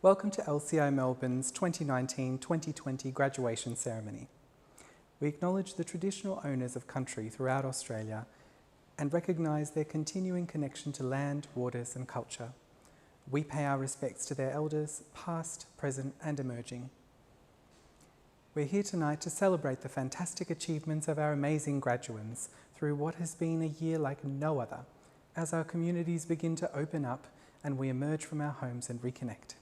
Welcome to LCI Melbourne's 2019-2020 graduation ceremony. We acknowledge the traditional owners of country throughout Australia and recognise their continuing connection to land, waters and culture. We pay our respects to their elders, past, present and emerging. We're here tonight to celebrate the fantastic achievements of our amazing graduands through what has been a year like no other, as our communities begin to open up and we emerge from our homes and reconnect.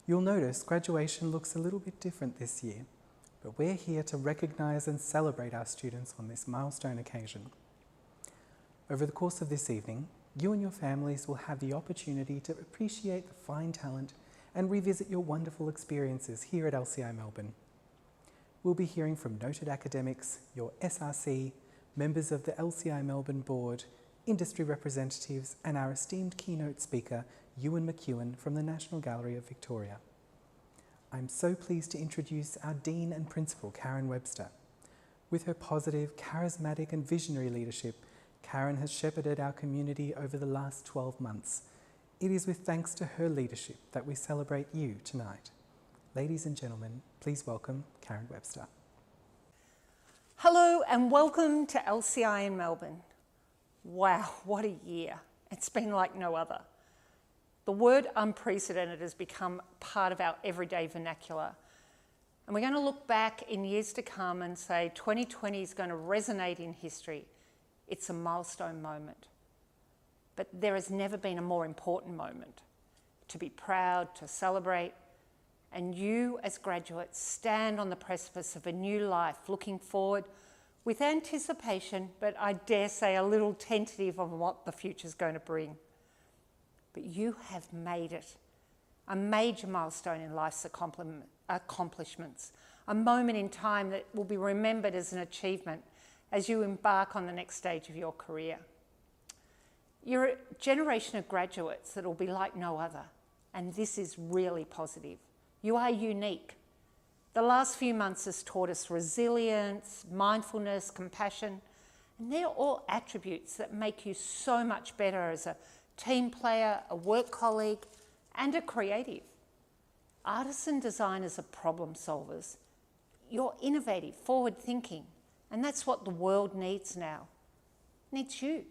You'll notice graduation looks a little bit different this year, but we're here to recognise and celebrate our students on this milestone occasion. Over the course of this evening, you and your families will have the opportunity to appreciate the fine talent and revisit your wonderful experiences here at LCI Melbourne. We'll be hearing from noted academics, your SRC, members of the LCI Melbourne Board, industry representatives and our esteemed keynote speaker, Ewan McEwen from the National Gallery of Victoria. I'm so pleased to introduce our Dean and Principal, Karen Webster. With her positive, charismatic and visionary leadership, Karen has shepherded our community over the last 12 months. It is with thanks to her leadership that we celebrate you tonight. Ladies and gentlemen, please welcome Karen Webster. Hello and welcome to LCI in Melbourne. Wow, what a year. It's been like no other. The word unprecedented has become part of our everyday vernacular. And we're going to look back in years to come and say 2020 is going to resonate in history. It's a milestone moment. But there has never been a more important moment to be proud, to celebrate. And you as graduates stand on the precipice of a new life, looking forward with anticipation, but I dare say a little tentative of what the future's going to bring. But you have made it, a major milestone in life's accomplishments, a moment in time that will be remembered as an achievement as you embark on the next stage of your career. You're a generation of graduates that will be like no other, and this is really positive. You are unique. The last few months has taught us resilience, mindfulness, compassion, and they're all attributes that make you so much better as a team player, a work colleague, and a creative. Artists and designers are problem solvers. You're innovative, forward thinking, and that's what the world needs now. It needs you.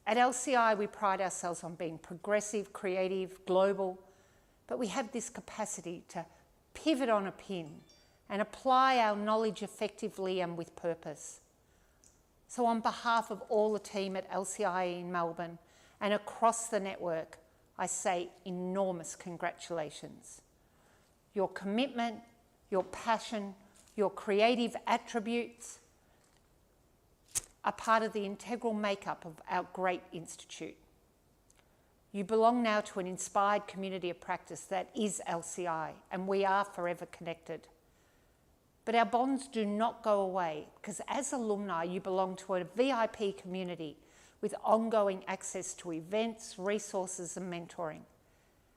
At LCI, we pride ourselves on being progressive, creative, global, but we have this capacity to pivot on a pin and apply our knowledge effectively and with purpose. So on behalf of all the team at LCI in Melbourne and across the network, I say enormous congratulations. Your commitment, your passion, your creative attributes are part of the integral makeup of our great institute. You belong now to an inspired community of practice that is LCI, and we are forever connected. But our bonds do not go away, because as alumni, you belong to a VIP community with ongoing access to events, resources and mentoring.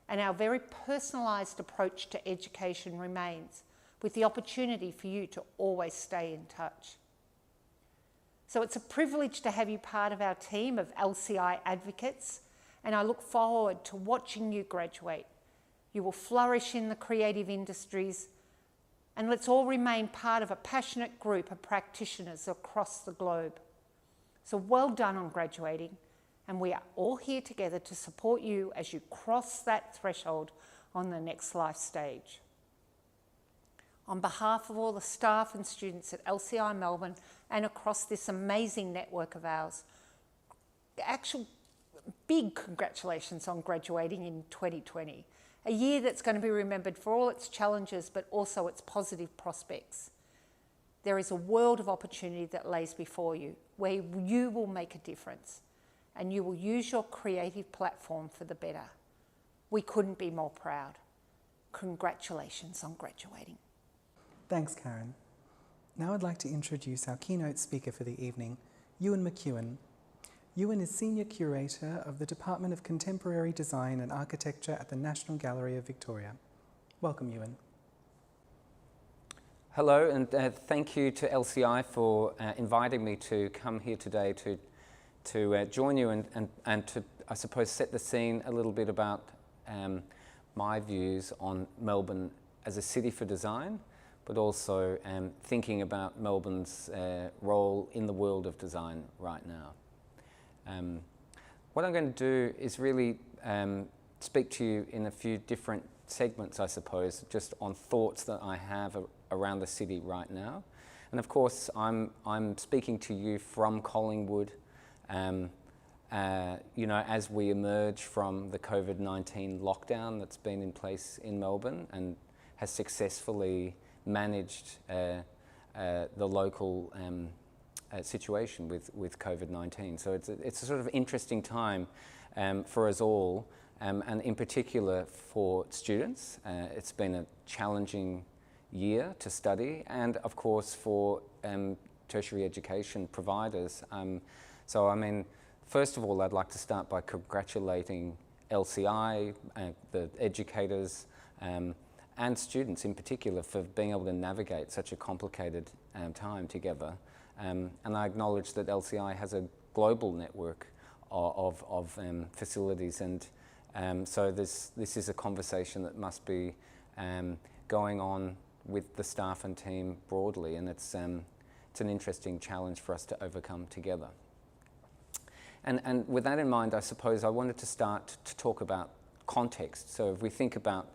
And our very personalised approach to education remains, with the opportunity for you to always stay in touch. So it's a privilege to have you part of our team of LCI advocates, and I look forward to watching you graduate. You will flourish in the creative industries, and let's all remain part of a passionate group of practitioners across the globe. So well done on graduating, and we are all here together to support you as you cross that threshold on the next life stage. On behalf of all the staff and students at LCI Melbourne and across this amazing network of ours, actual big congratulations on graduating in 2020, a year that's going to be remembered for all its challenges but also its positive prospects. There is a world of opportunity that lays before you where you will make a difference and you will use your creative platform for the better. We couldn't be more proud. Congratulations on graduating. Thanks, Karen. Now I'd like to introduce our keynote speaker for the evening, Ewan McEwen. Ewan is Senior Curator of the Department of Contemporary Design and Architecture at the National Gallery of Victoria. Welcome, Ewan. Hello, and thank you to LCI for inviting me to come here today to join you and to I suppose, set the scene a little bit about my views on Melbourne as a city for design, but also thinking about Melbourne's role in the world of design right now. What I'm going to do is really speak to you in a few different segments, I suppose, just on thoughts that I have around the city right now. And of course, I'm speaking to you from Collingwood, you know, as we emerge from the COVID-19 lockdown that's been in place in Melbourne and has successfully managed the local situation with COVID-19. So it's a sort of interesting time for us all, and in particular for students. It's been a challenging year to study, and of course for tertiary education providers. So I mean, first of all, I'd like to start by congratulating LCI, the educators, and students in particular for being able to navigate such a complicated time together. And I acknowledge that LCI has a global network of facilities, and so this is a conversation that must be going on with the staff and team broadly, and it's an interesting challenge for us to overcome together. And with that in mind, I suppose I wanted to start to talk about context. So if we think about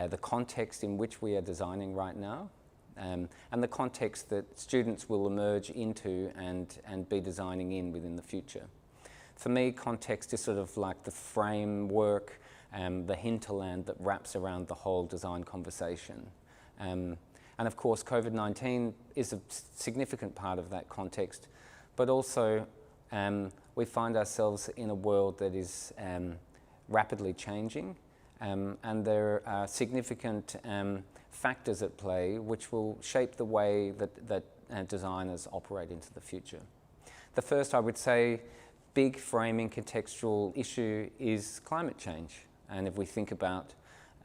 the context in which we are designing right now, and the context that students will emerge into and be designing in within the future. For me, context is sort of like the framework, the hinterland that wraps around the whole design conversation. And of course, COVID-19 is a significant part of that context, but also we find ourselves in a world that is rapidly changing, and there are significant factors at play which will shape the way that designers operate into the future. The first, I would say, big framing contextual issue is climate change. And if we think about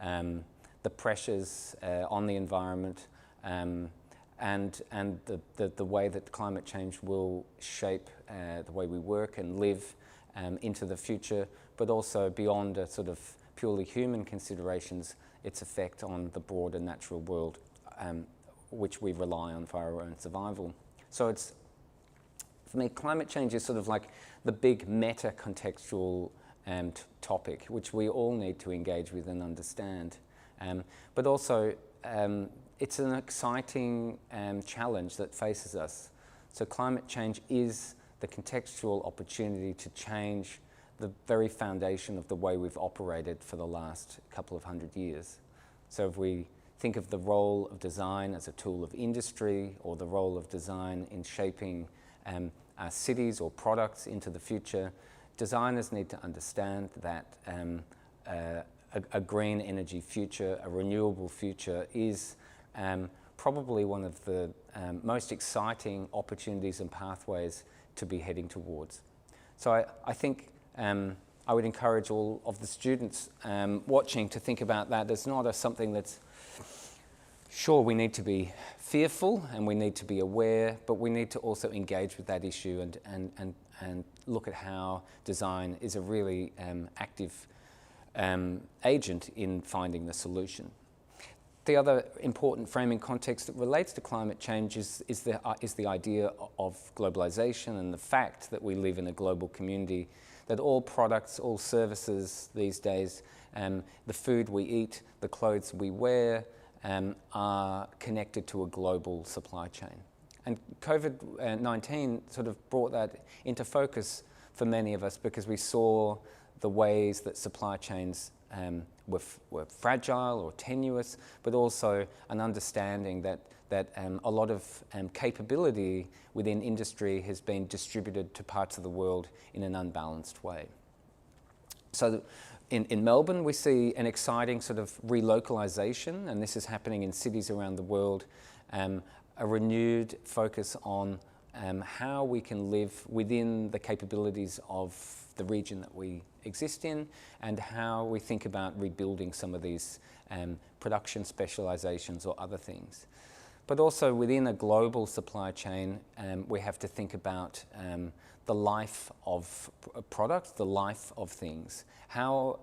the pressures on the environment and the way that climate change will shape the way we work and live into the future, but also beyond a sort of purely human considerations, its effect on the broader natural world, which we rely on for our own survival. So it's, for me, climate change is sort of like the big meta-contextual topic, which we all need to engage with and understand. But also, it's an exciting challenge that faces us. So climate change is the contextual opportunity to change the very foundation of the way we've operated for the last couple of hundred years. So if we think of the role of design as a tool of industry, or the role of design in shaping our cities or products into the future, designers need to understand that a green energy future, a renewable future, is probably one of the most exciting opportunities and pathways to be heading towards. So I think I would encourage all of the students watching to think about that as not as something that's, sure, we need to be fearful and we need to be aware, but we need to also engage with that issue and look at how design is a really active agent in finding the solution. The other important framing context that relates to climate change is the idea of globalization and the fact that we live in a global community, that all products, all services these days, the food we eat, the clothes we wear, are connected to a global supply chain. And COVID-19 sort of brought that into focus for many of us, because we saw the ways that supply chains were fragile or tenuous, but also an understanding that a lot of capability within industry has been distributed to parts of the world in an unbalanced way. So in Melbourne, we see an exciting sort of relocalization, and this is happening in cities around the world, a renewed focus on how we can live within the capabilities of the region that we exist in, and how we think about rebuilding some of these production specializations or other things. But also within a global supply chain, we have to think about the life of a product, the life of things. How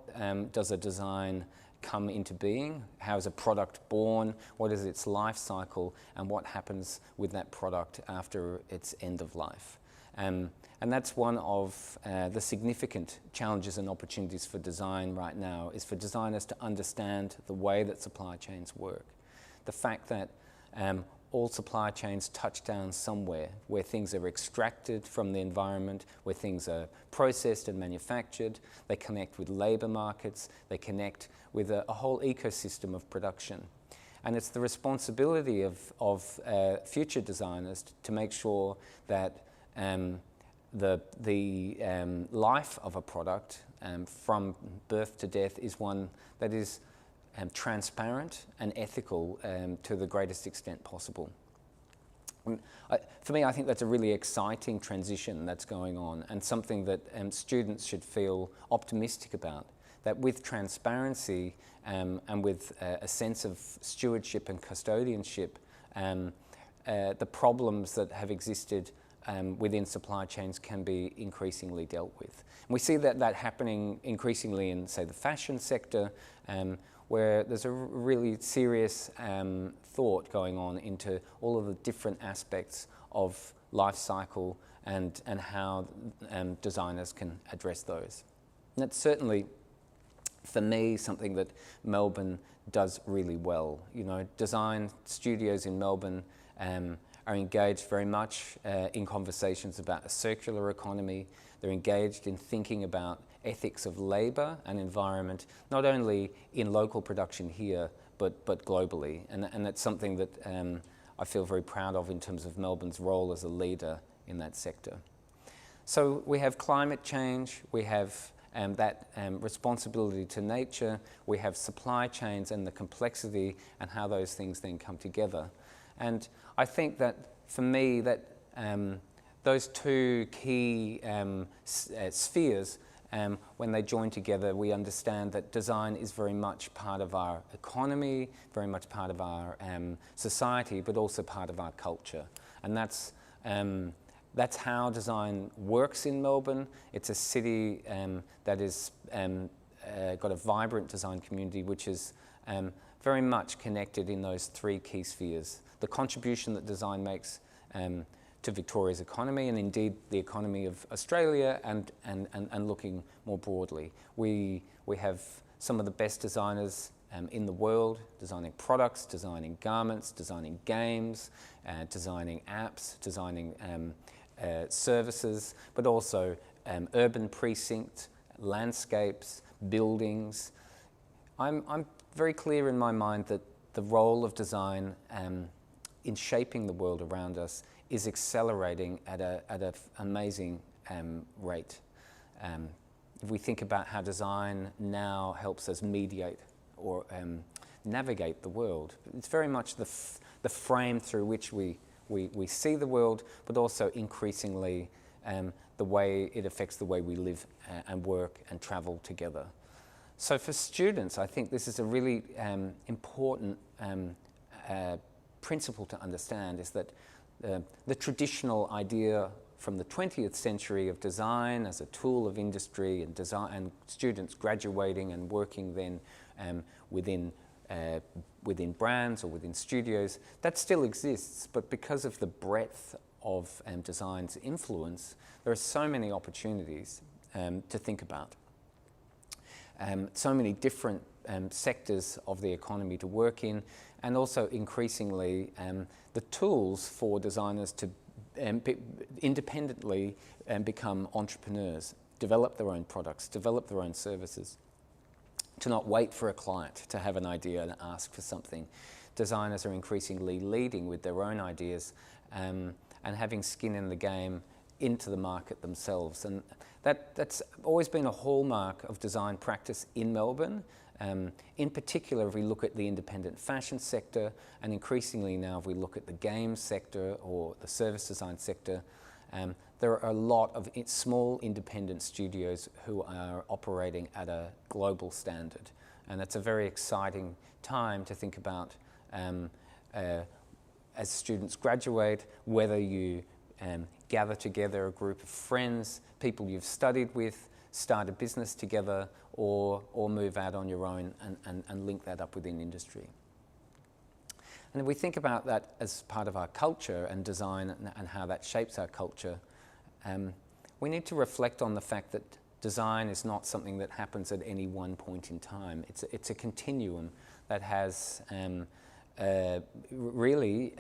does a design come into being? How is a product born? What is its life cycle? And what happens with that product after its end of life? And that's one of the significant challenges and opportunities for design right now, is for designers to understand the way that supply chains work. The fact that all supply chains touch down somewhere, where things are extracted from the environment, where things are processed and manufactured. They connect with labour markets, they connect with a whole ecosystem of production. And it's the responsibility of future designers to make sure that the life of a product from birth to death is one that is transparent and ethical to the greatest extent possible. For me, I think that's a really exciting transition that's going on, and something that students should feel optimistic about. That with transparency and with a sense of stewardship and custodianship, the problems that have existed within supply chains can be increasingly dealt with. And we see that happening increasingly in, say, the fashion sector, where there's a really serious thought going on into all of the different aspects of life cycle and how designers can address those. And that's certainly, for me, something that Melbourne does really well. You know, design studios in Melbourne are engaged very much in conversations about a circular economy. They're engaged in thinking about ethics of labour and environment, not only in local production here, but globally. And that's something that I feel very proud of in terms of Melbourne's role as a leader in that sector. So we have climate change, we have that responsibility to nature, we have supply chains and the complexity and how those things then come together. And I think that, for me, that those two key spheres, when they join together, we understand that design is very much part of our economy, very much part of our society, but also part of our culture. And that's how design works in Melbourne. It's a city that is got a vibrant design community, which is very much connected in those three key spheres. The contribution that design makes to Victoria's economy, and indeed the economy of Australia, and looking more broadly. We have some of the best designers in the world, designing products, designing garments, designing games, designing apps, designing services, but also urban precincts, landscapes, buildings. I'm very clear in my mind that the role of design in shaping the world around us is accelerating at an amazing rate. If we think about how design now helps us mediate or navigate the world, it's very much the frame through which we see the world, but also increasingly the way it affects the way we live and work and travel together. So for students, I think this is a really important principle to understand, is that the traditional idea from the 20th century of design as a tool of industry and design, and students graduating and working then within brands or within studios, that still exists, but because of the breadth of design's influence, there are so many opportunities to think about. So many different sectors of the economy to work in, and also increasingly the tools for designers to independently become entrepreneurs, develop their own products, develop their own services, to not wait for a client to have an idea and ask for something. Designers are increasingly leading with their own ideas and having skin in the game into the market themselves. And that's always been a hallmark of design practice in Melbourne. In particular, if we look at the independent fashion sector, and increasingly now if we look at the games sector or the service design sector, there are a lot of small independent studios who are operating at a global standard. And it's a very exciting time to think about as students graduate, whether you gather together a group of friends, people you've studied with, start a business together, or move out on your own and link that up within industry. And if we think about that as part of our culture and design and how that shapes our culture, we need to reflect on the fact that design is not something that happens at any one point in time. It's a continuum that has really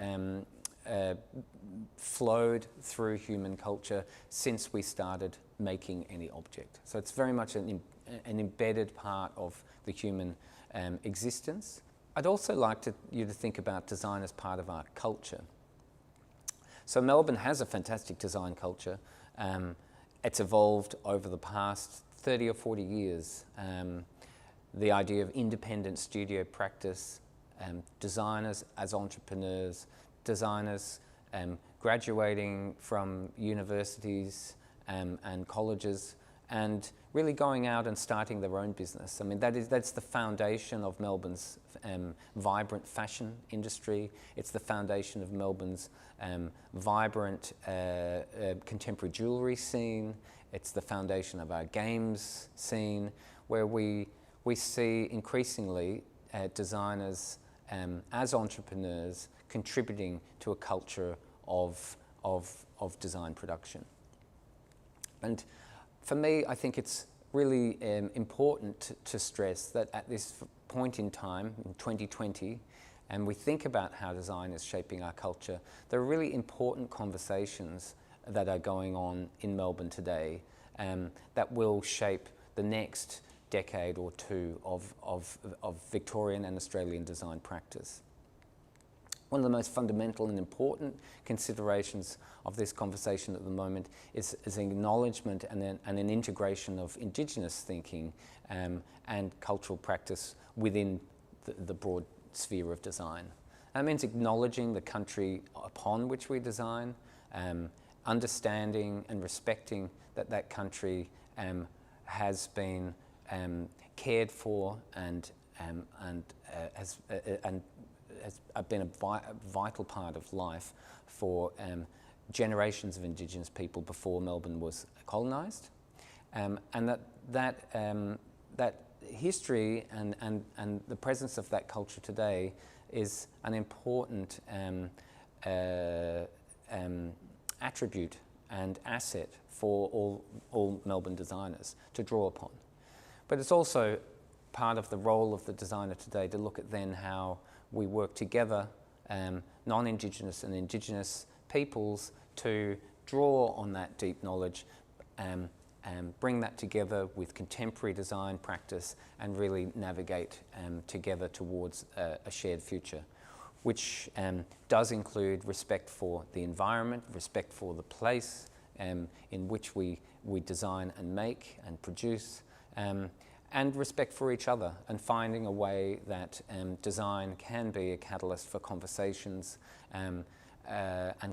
flowed through human culture since we started making any object. So it's very much an embedded part of the human existence. I'd also like you to think about design as part of our culture. So Melbourne has a fantastic design culture. It's evolved over the past 30 or 40 years. The idea of independent studio practice, designers as entrepreneurs, designers graduating from universities and colleges, and really going out and starting their own business. I mean, that's the foundation of Melbourne's vibrant fashion industry. It's the foundation of Melbourne's vibrant contemporary jewellery scene. It's the foundation of our games scene, where we see increasingly designers as entrepreneurs contributing to a culture of design production. And for me, I think it's really important to stress that at this point in time, in 2020, and we think about how design is shaping our culture, there are really important conversations that are going on in Melbourne today that will shape the next decade or two of Victorian and Australian design practice. One of the most fundamental and important considerations of this conversation at the moment is an acknowledgement and an integration of Indigenous thinking and cultural practice within the broad sphere of design. That means acknowledging the country upon which we design, understanding and respecting that country has been cared for and has been a vital part of life for generations of Indigenous people before Melbourne was colonised, and that history and the presence of that culture today is an important attribute and asset for all Melbourne designers to draw upon. But it's also part of the role of the designer today to look at then how we work together, non-Indigenous and Indigenous peoples, to draw on that deep knowledge and bring that together with contemporary design practice and really navigate together towards a shared future, which does include respect for the environment, respect for the place in which we design and make and produce, and respect for each other, and finding a way that design can be a catalyst for conversations and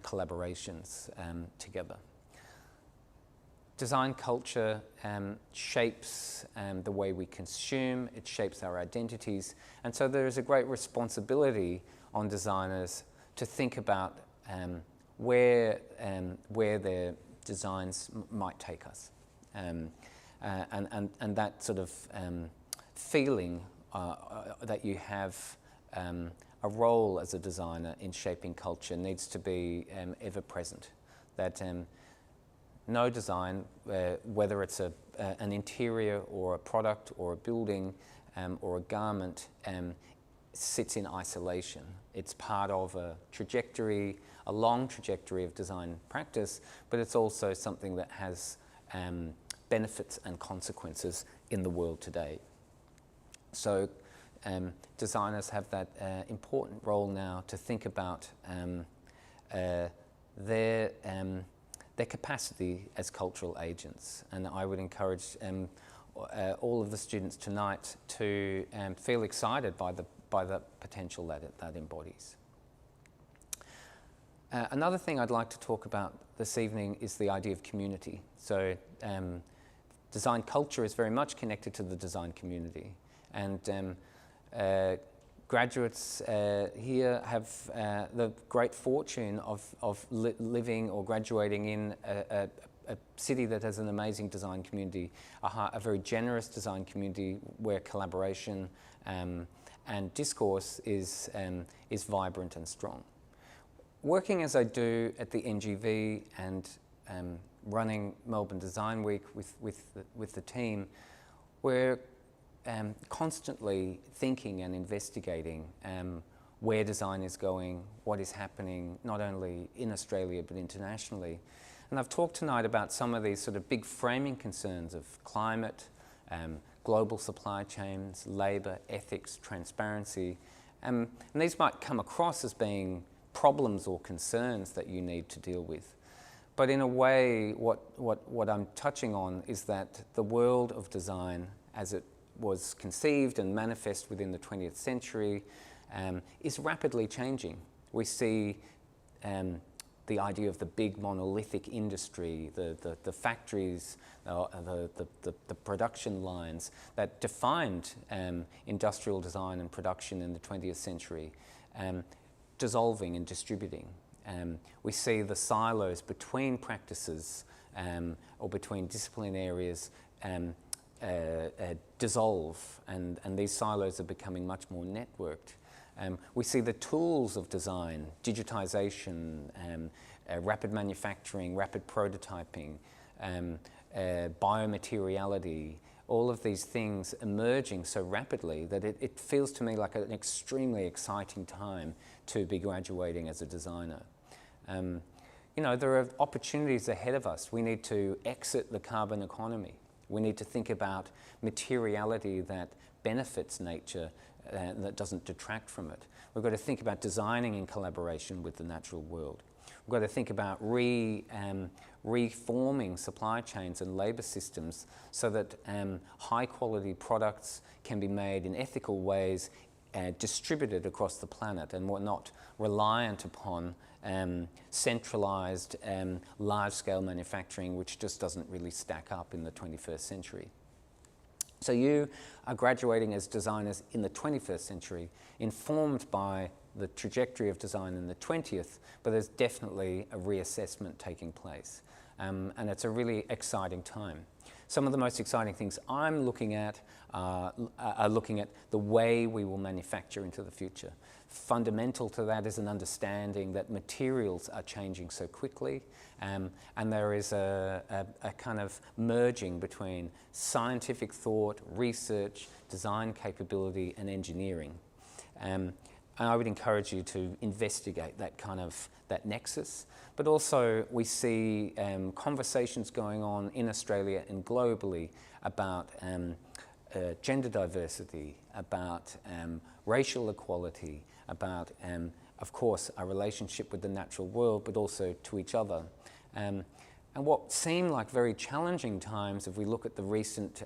collaborations together. Design culture shapes the way we consume, it shapes our identities, and so there is a great responsibility on designers to think about where their designs might take us. And that sort of feeling that you have a role as a designer in shaping culture needs to be ever present. That no design, whether it's an interior or a product or a building or a garment, sits in isolation. It's part of a trajectory, a long trajectory of design practice, but it's also something that has benefits and consequences in the world today. So designers have that important role now to think about their capacity as cultural agents. And I would encourage all of the students tonight to feel excited by the potential that that embodies. Another thing I'd like to talk about this evening is the idea of community. So design culture is very much connected to the design community, and graduates here have the great fortune of living or graduating in a city that has an amazing design community, a very generous design community where collaboration and discourse is vibrant and strong. Working as I do at the NGV and running Melbourne Design Week with the team, we're constantly thinking and investigating where design is going, what is happening, not only in Australia but internationally. And I've talked tonight about some of these sort of big framing concerns of climate, global supply chains, labour, ethics, transparency. And these might come across as being problems or concerns that you need to deal with. But in a way, what I'm touching on is that the world of design, as it was conceived and manifest within the 20th century, is rapidly changing. We see the idea of the big monolithic industry, the factories, the production lines that defined industrial design and production in the 20th century, dissolving and distributing. We see the silos between practices or between discipline areas dissolve, and these silos are becoming much more networked. We see the tools of design, digitization, rapid manufacturing, rapid prototyping, biomateriality, all of these things emerging so rapidly that it feels to me like an extremely exciting time to be graduating as a designer. You know, there are opportunities ahead of us. We need to exit the carbon economy. We need to think about materiality that benefits nature and that doesn't detract from it. We've got to think about designing in collaboration with the natural world. We've got to think about reforming supply chains and labour systems so that high quality products can be made in ethical ways, distributed across the planet, and we're not reliant upon centralised large-scale manufacturing, which just doesn't really stack up in the 21st century. So you are graduating as designers in the 21st century, informed by the trajectory of design in the 20th, but there's definitely a reassessment taking place. And it's a really exciting time. Some of the most exciting things I'm looking at are looking at the way we will manufacture into the future. Fundamental to that is an understanding that materials are changing so quickly, and there is a kind of merging between scientific thought, research, design capability, and engineering. And I would encourage you to investigate that nexus. But also we see conversations going on in Australia and globally about gender diversity, about racial equality, about, of course, our relationship with the natural world, but also to each other. And what seem like very challenging times, if we look at the recent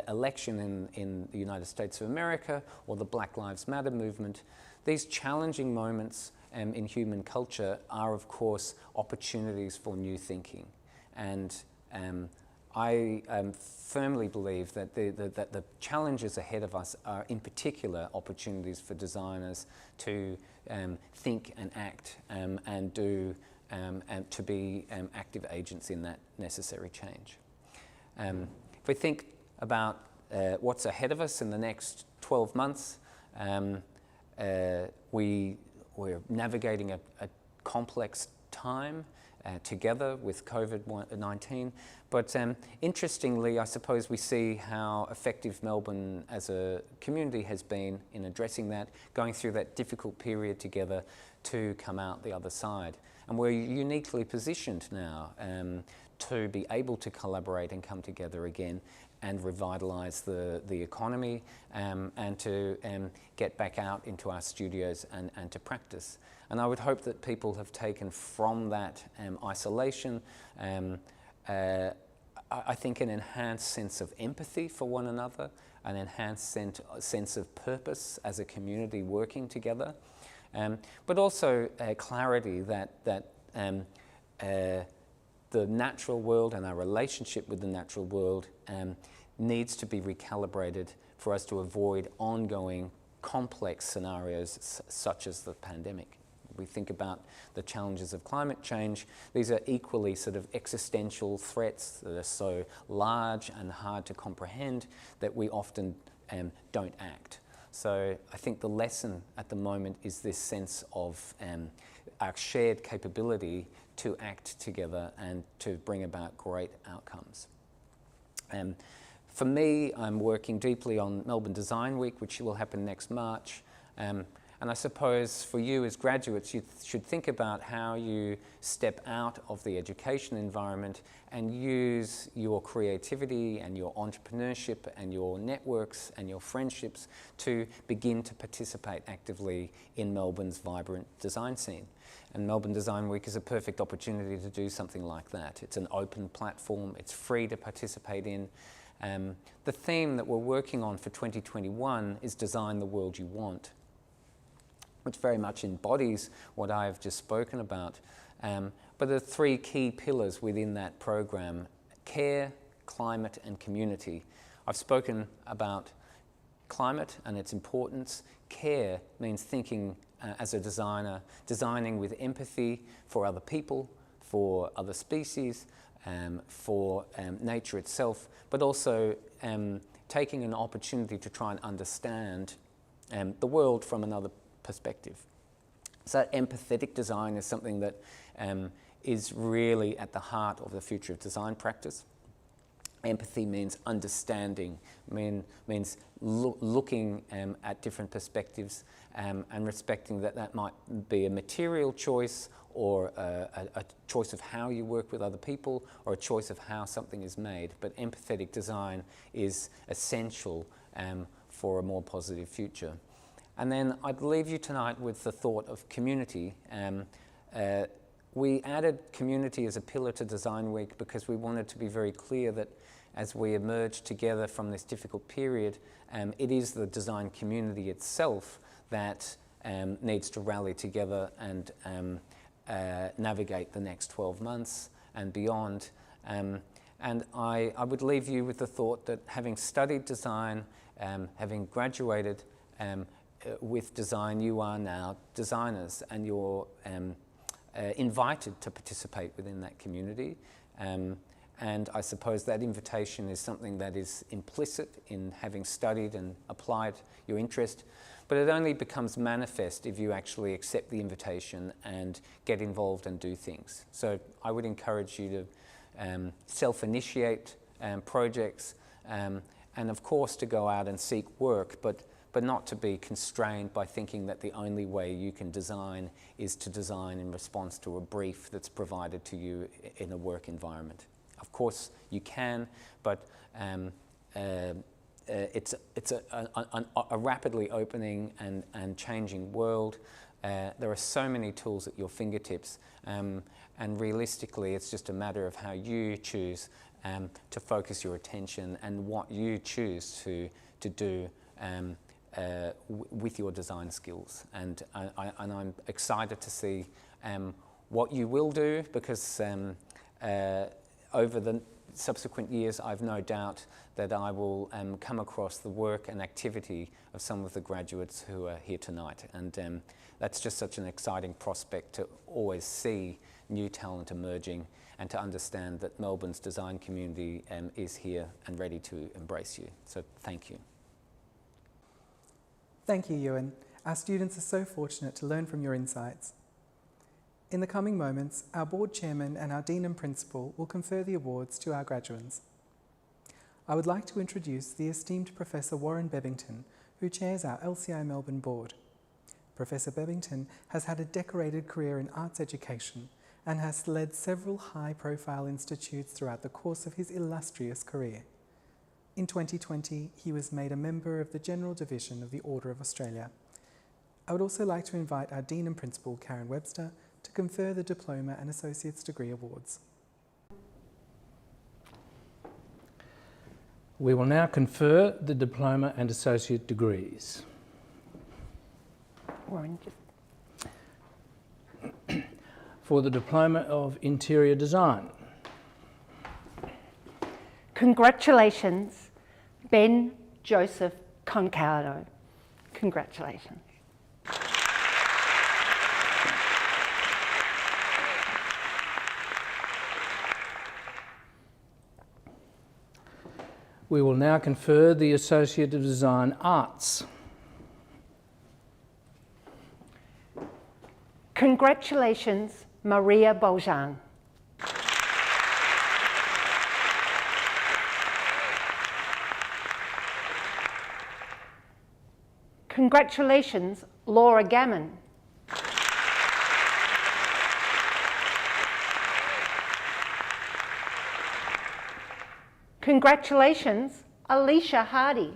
election in the United States of America or the Black Lives Matter movement, these challenging moments in human culture are, of course, opportunities for new thinking. And I firmly believe that the challenges ahead of us are, in particular, opportunities for designers to think and act and to be active agents in that necessary change. If we think about what's ahead of us in the next 12 months, we're navigating a complex time together with COVID-19. But interestingly, I suppose we see how effective Melbourne as a community has been in addressing that, going through that difficult period together to come out the other side. And we're uniquely positioned now to be able to collaborate and come together again and revitalise the economy and to get back out into our studios and to practice. And I would hope that people have taken from that isolation I think an enhanced sense of empathy for one another, an enhanced sense of purpose as a community working together, but also clarity that the natural world and our relationship with the natural world needs to be recalibrated for us to avoid ongoing complex scenarios such as the pandemic. We think about the challenges of climate change. These are equally sort of existential threats that are so large and hard to comprehend that we often don't act. So I think the lesson at the moment is this sense of our shared capability to act together and to bring about great outcomes. For me, I'm working deeply on Melbourne Design Week, which will happen next March. And I suppose for you as graduates, you should think about how you step out of the education environment and use your creativity and your entrepreneurship and your networks and your friendships to begin to participate actively in Melbourne's vibrant design scene. And Melbourne Design Week is a perfect opportunity to do something like that. It's an open platform, it's free to participate in. The theme that we're working on for 2021 is Design the World You Want, which very much embodies what I've just spoken about. But there are three key pillars within that program: care, climate, and community. I've spoken about climate and its importance. Care means thinking as a designer, designing with empathy for other people, for other species, for nature itself, but also taking an opportunity to try and understand the world from another perspective. So empathetic design is something that is really at the heart of the future of design practice. Empathy means understanding, means looking at different perspectives and respecting that might be a material choice or a choice of how you work with other people or a choice of how something is made. But empathetic design is essential for a more positive future. And then I'd leave you tonight with the thought of community. We added community as a pillar to Design Week because we wanted to be very clear that as we emerge together from this difficult period, it is the design community itself that needs to rally together and navigate the next 12 months and beyond. And I would leave you with the thought that having studied design, having graduated with design, you are now designers and you're invited to participate within that community. And I suppose that invitation is something that is implicit in having studied and applied your interest, but it only becomes manifest if you actually accept the invitation and get involved and do things. So I would encourage you to self-initiate projects and of course to go out and seek work, but not to be constrained by thinking that the only way you can design is to design in response to a brief that's provided to you in a work environment. Of course you can, but it's a rapidly opening and changing world. There are so many tools at your fingertips, and realistically it's just a matter of how you choose to focus your attention and what you choose to do with your design skills. And I'm excited to see what you will do, because over the subsequent years I've no doubt that I will come across the work and activity of some of the graduates who are here tonight. And that's just such an exciting prospect to always see new talent emerging and to understand that Melbourne's design community is here and ready to embrace you. So thank you. Thank you, Ewan. Our students are so fortunate to learn from your insights. In the coming moments, our board chairman and our dean and principal will confer the awards to our graduates. I would like to introduce the esteemed Professor Warren Bebbington, who chairs our LCI Melbourne board. Professor Bebbington has had a decorated career in arts education and has led several high-profile institutes throughout the course of his illustrious career. In 2020, he was made a member of the General Division of the Order of Australia. I would also like to invite our Dean and Principal, Karen Webster, to confer the Diploma and Associate's Degree Awards. We will now confer the Diploma and Associate Degrees. Warren, For the Diploma of Interior Design. Congratulations, Ben Joseph Concado. Congratulations. We will now confer the Associate of Design Arts. Congratulations, Maria Boljan. Congratulations, Laura Gammon. Congratulations, Alicia Hardy.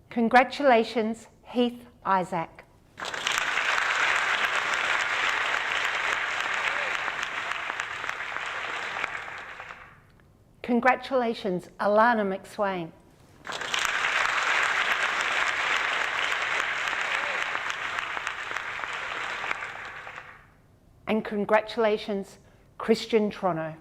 Congratulations, Heath Isaac. Congratulations, Alana McSwain. And congratulations, Christian Trono.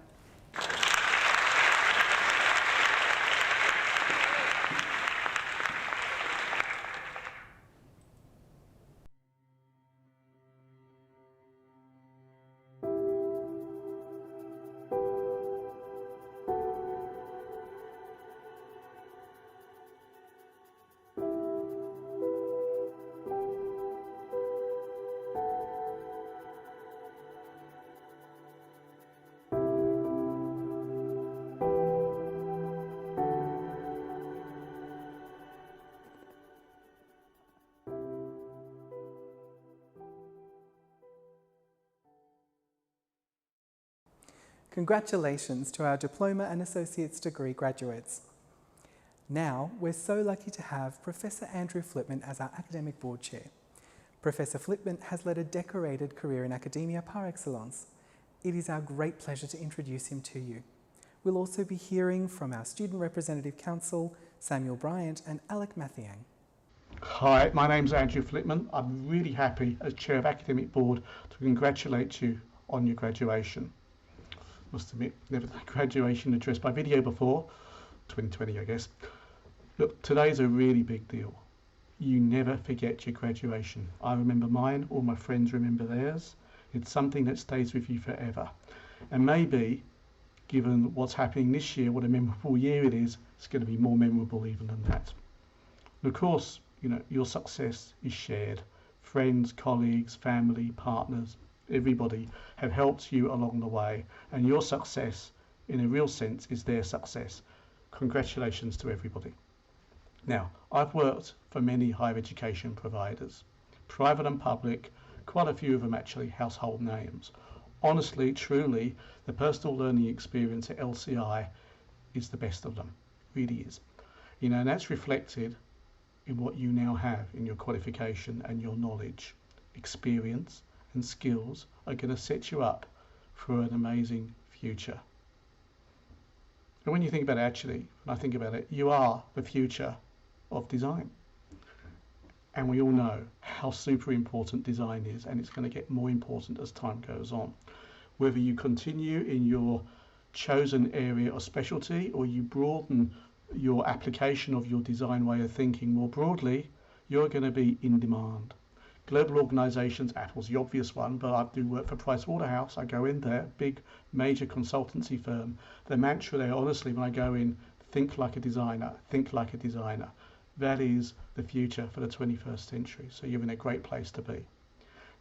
Congratulations to our Diploma and Associate's Degree graduates. Now, we're so lucky to have Professor Andrew Flipman as our Academic Board Chair. Professor Flipman has led a decorated career in academia par excellence. It is our great pleasure to introduce him to you. We'll also be hearing from our Student Representative Council, Samuel Bryant and Alec Mathiang. Hi, my name's Andrew Flipman. I'm really happy as Chair of Academic Board to congratulate you on your graduation. Must admit, never done a graduation address by video before, 2020 I guess. Look, today's a really big deal. You never forget your graduation. I remember mine, all my friends remember theirs. It's something that stays with you forever. And maybe, given what's happening this year, what a memorable year it is, it's going to be more memorable even than that. And of course, you know, your success is shared. Friends, colleagues, family, partners, everybody have helped you along the way, and your success in a real sense is their success. Congratulations to everybody. Now, I've worked for many higher education providers, private and public, quite a few of them actually household names. Honestly, truly, the personal learning experience at LCI is the best of them, really is. You know, and that's reflected in what you now have in your qualification and your knowledge, experience, and skills are going to set you up for an amazing future. And when you think about it, actually, when I think about it, you are the future of design. And we all know how super important design is, and it's going to get more important as time goes on. Whether you continue in your chosen area of specialty or you broaden your application of your design way of thinking more broadly, you're going to be in demand. Global organisations, Apple's the obvious one, but I do work for Pricewaterhouse. I go in there, big major consultancy firm. The mantra there, honestly, when I go in, think like a designer, think like a designer. That is the future for the 21st century. So you're in a great place to be.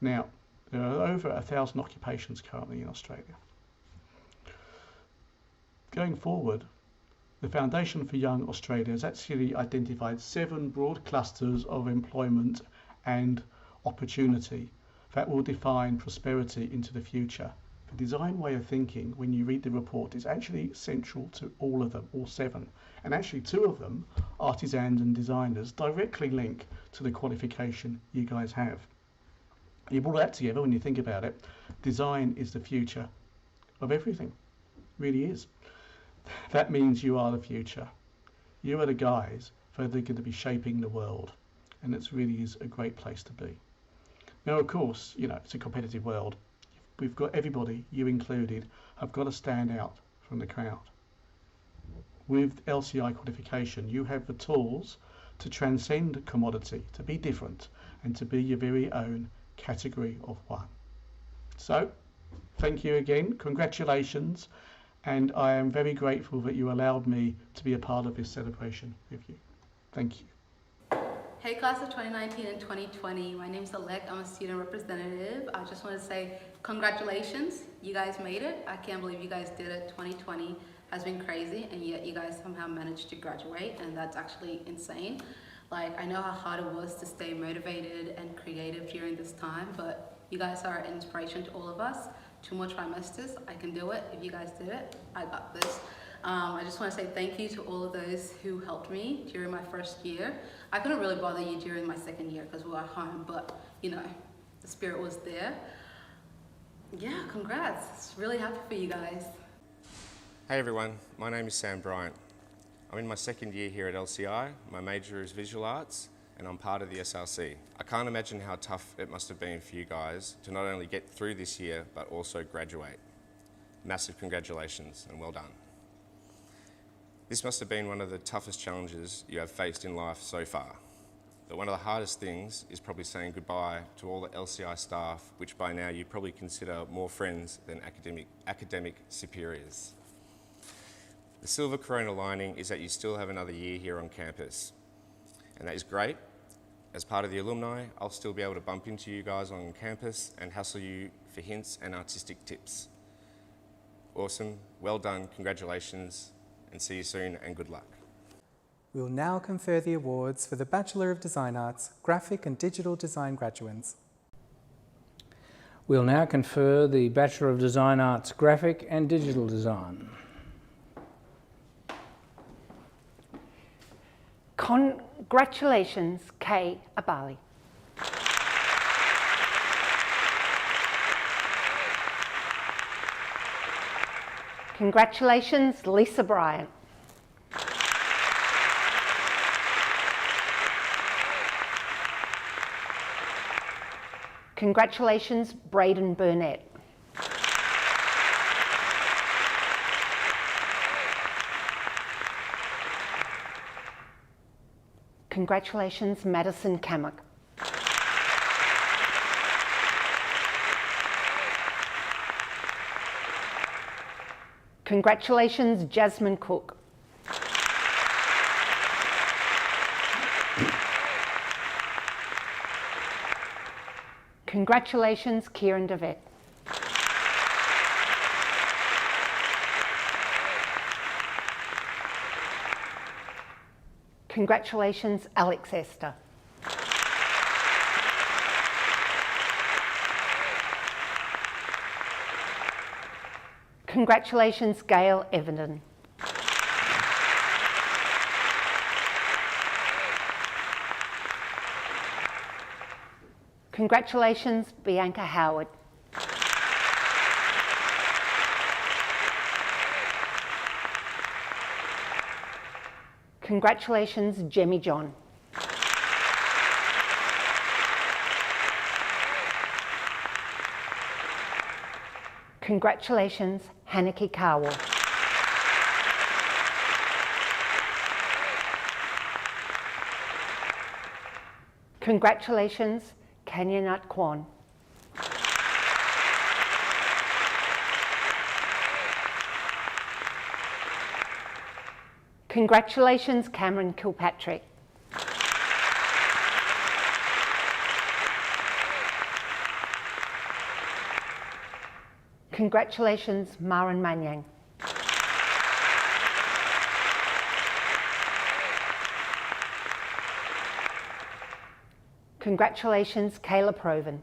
Now, there are over 1,000 occupations currently in Australia. Going forward, the Foundation for Young Australia has actually identified 7 broad clusters of employment and opportunity that will define prosperity into the future. The design way of thinking, when you read the report, is actually central to all of them, all 7. And actually 2 of them, artisans and designers, directly link to the qualification you guys have. You put all that together, when you think about it, design is the future of everything. It really is. That means you are the future. You are the guys that are going to be shaping the world. And it really is a great place to be. Now, of course, you know, it's a competitive world. we've got everybody, you included, have got to stand out from the crowd. With LCI qualification, you have the tools to transcend commodity, to be different, and to be your very own category of one. So, thank you again, congratulations, and I am very grateful that you allowed me to be a part of this celebration with you. Thank you. Hey class of 2019 and 2020, my name's Elect, I'm a student representative. I just want to say congratulations, you guys made it. I can't believe you guys did it. 2020 has been crazy and yet you guys somehow managed to graduate, and that's actually insane. Like, I know how hard it was to stay motivated and creative during this time, but you guys are an inspiration to all of us. 2 more trimesters, I can do it. If you guys did it, I got this. I just want to say thank you to all of those who helped me during my first year. I couldn't really bother you during my second year because we were at home, but you know, the spirit was there. Yeah, congrats. Really happy for you guys. Hey everyone, my name is Sam Bryant. I'm in my second year here at LCI. My major is visual arts and I'm part of the SRC. I can't imagine how tough it must have been for you guys to not only get through this year, but also graduate. Massive congratulations and well done. This must have been one of the toughest challenges you have faced in life so far. But one of the hardest things is probably saying goodbye to all the LCI staff, which by now you probably consider more friends than academic superiors. The silver corona lining is that you still have another year here on campus. And that is great. As part of the alumni, I'll still be able to bump into you guys on campus and hassle you for hints and artistic tips. Awesome, well done, congratulations, and see you soon and good luck. We will now confer the awards for the Bachelor of Design Arts, Graphic and Digital Design graduates. We'll now confer the Bachelor of Design Arts, Graphic and Digital Design. Congratulations, Kay Abali. Congratulations, Lisa Bryant. Congratulations, Braden Burnett. Congratulations, Madison Kamak. Congratulations, Jasmine Cook. Congratulations, Kieran DeVette. Congratulations, Alex Esther. Congratulations, Gail Evenden. Congratulations, Bianca Howard. Congratulations, Jemmy John. Congratulations, Haneke Kawa. Congratulations, Kanyanat Kwan. Congratulations, Cameron Kilpatrick. Congratulations, Marin Manyang. Congratulations, Kayla Proven.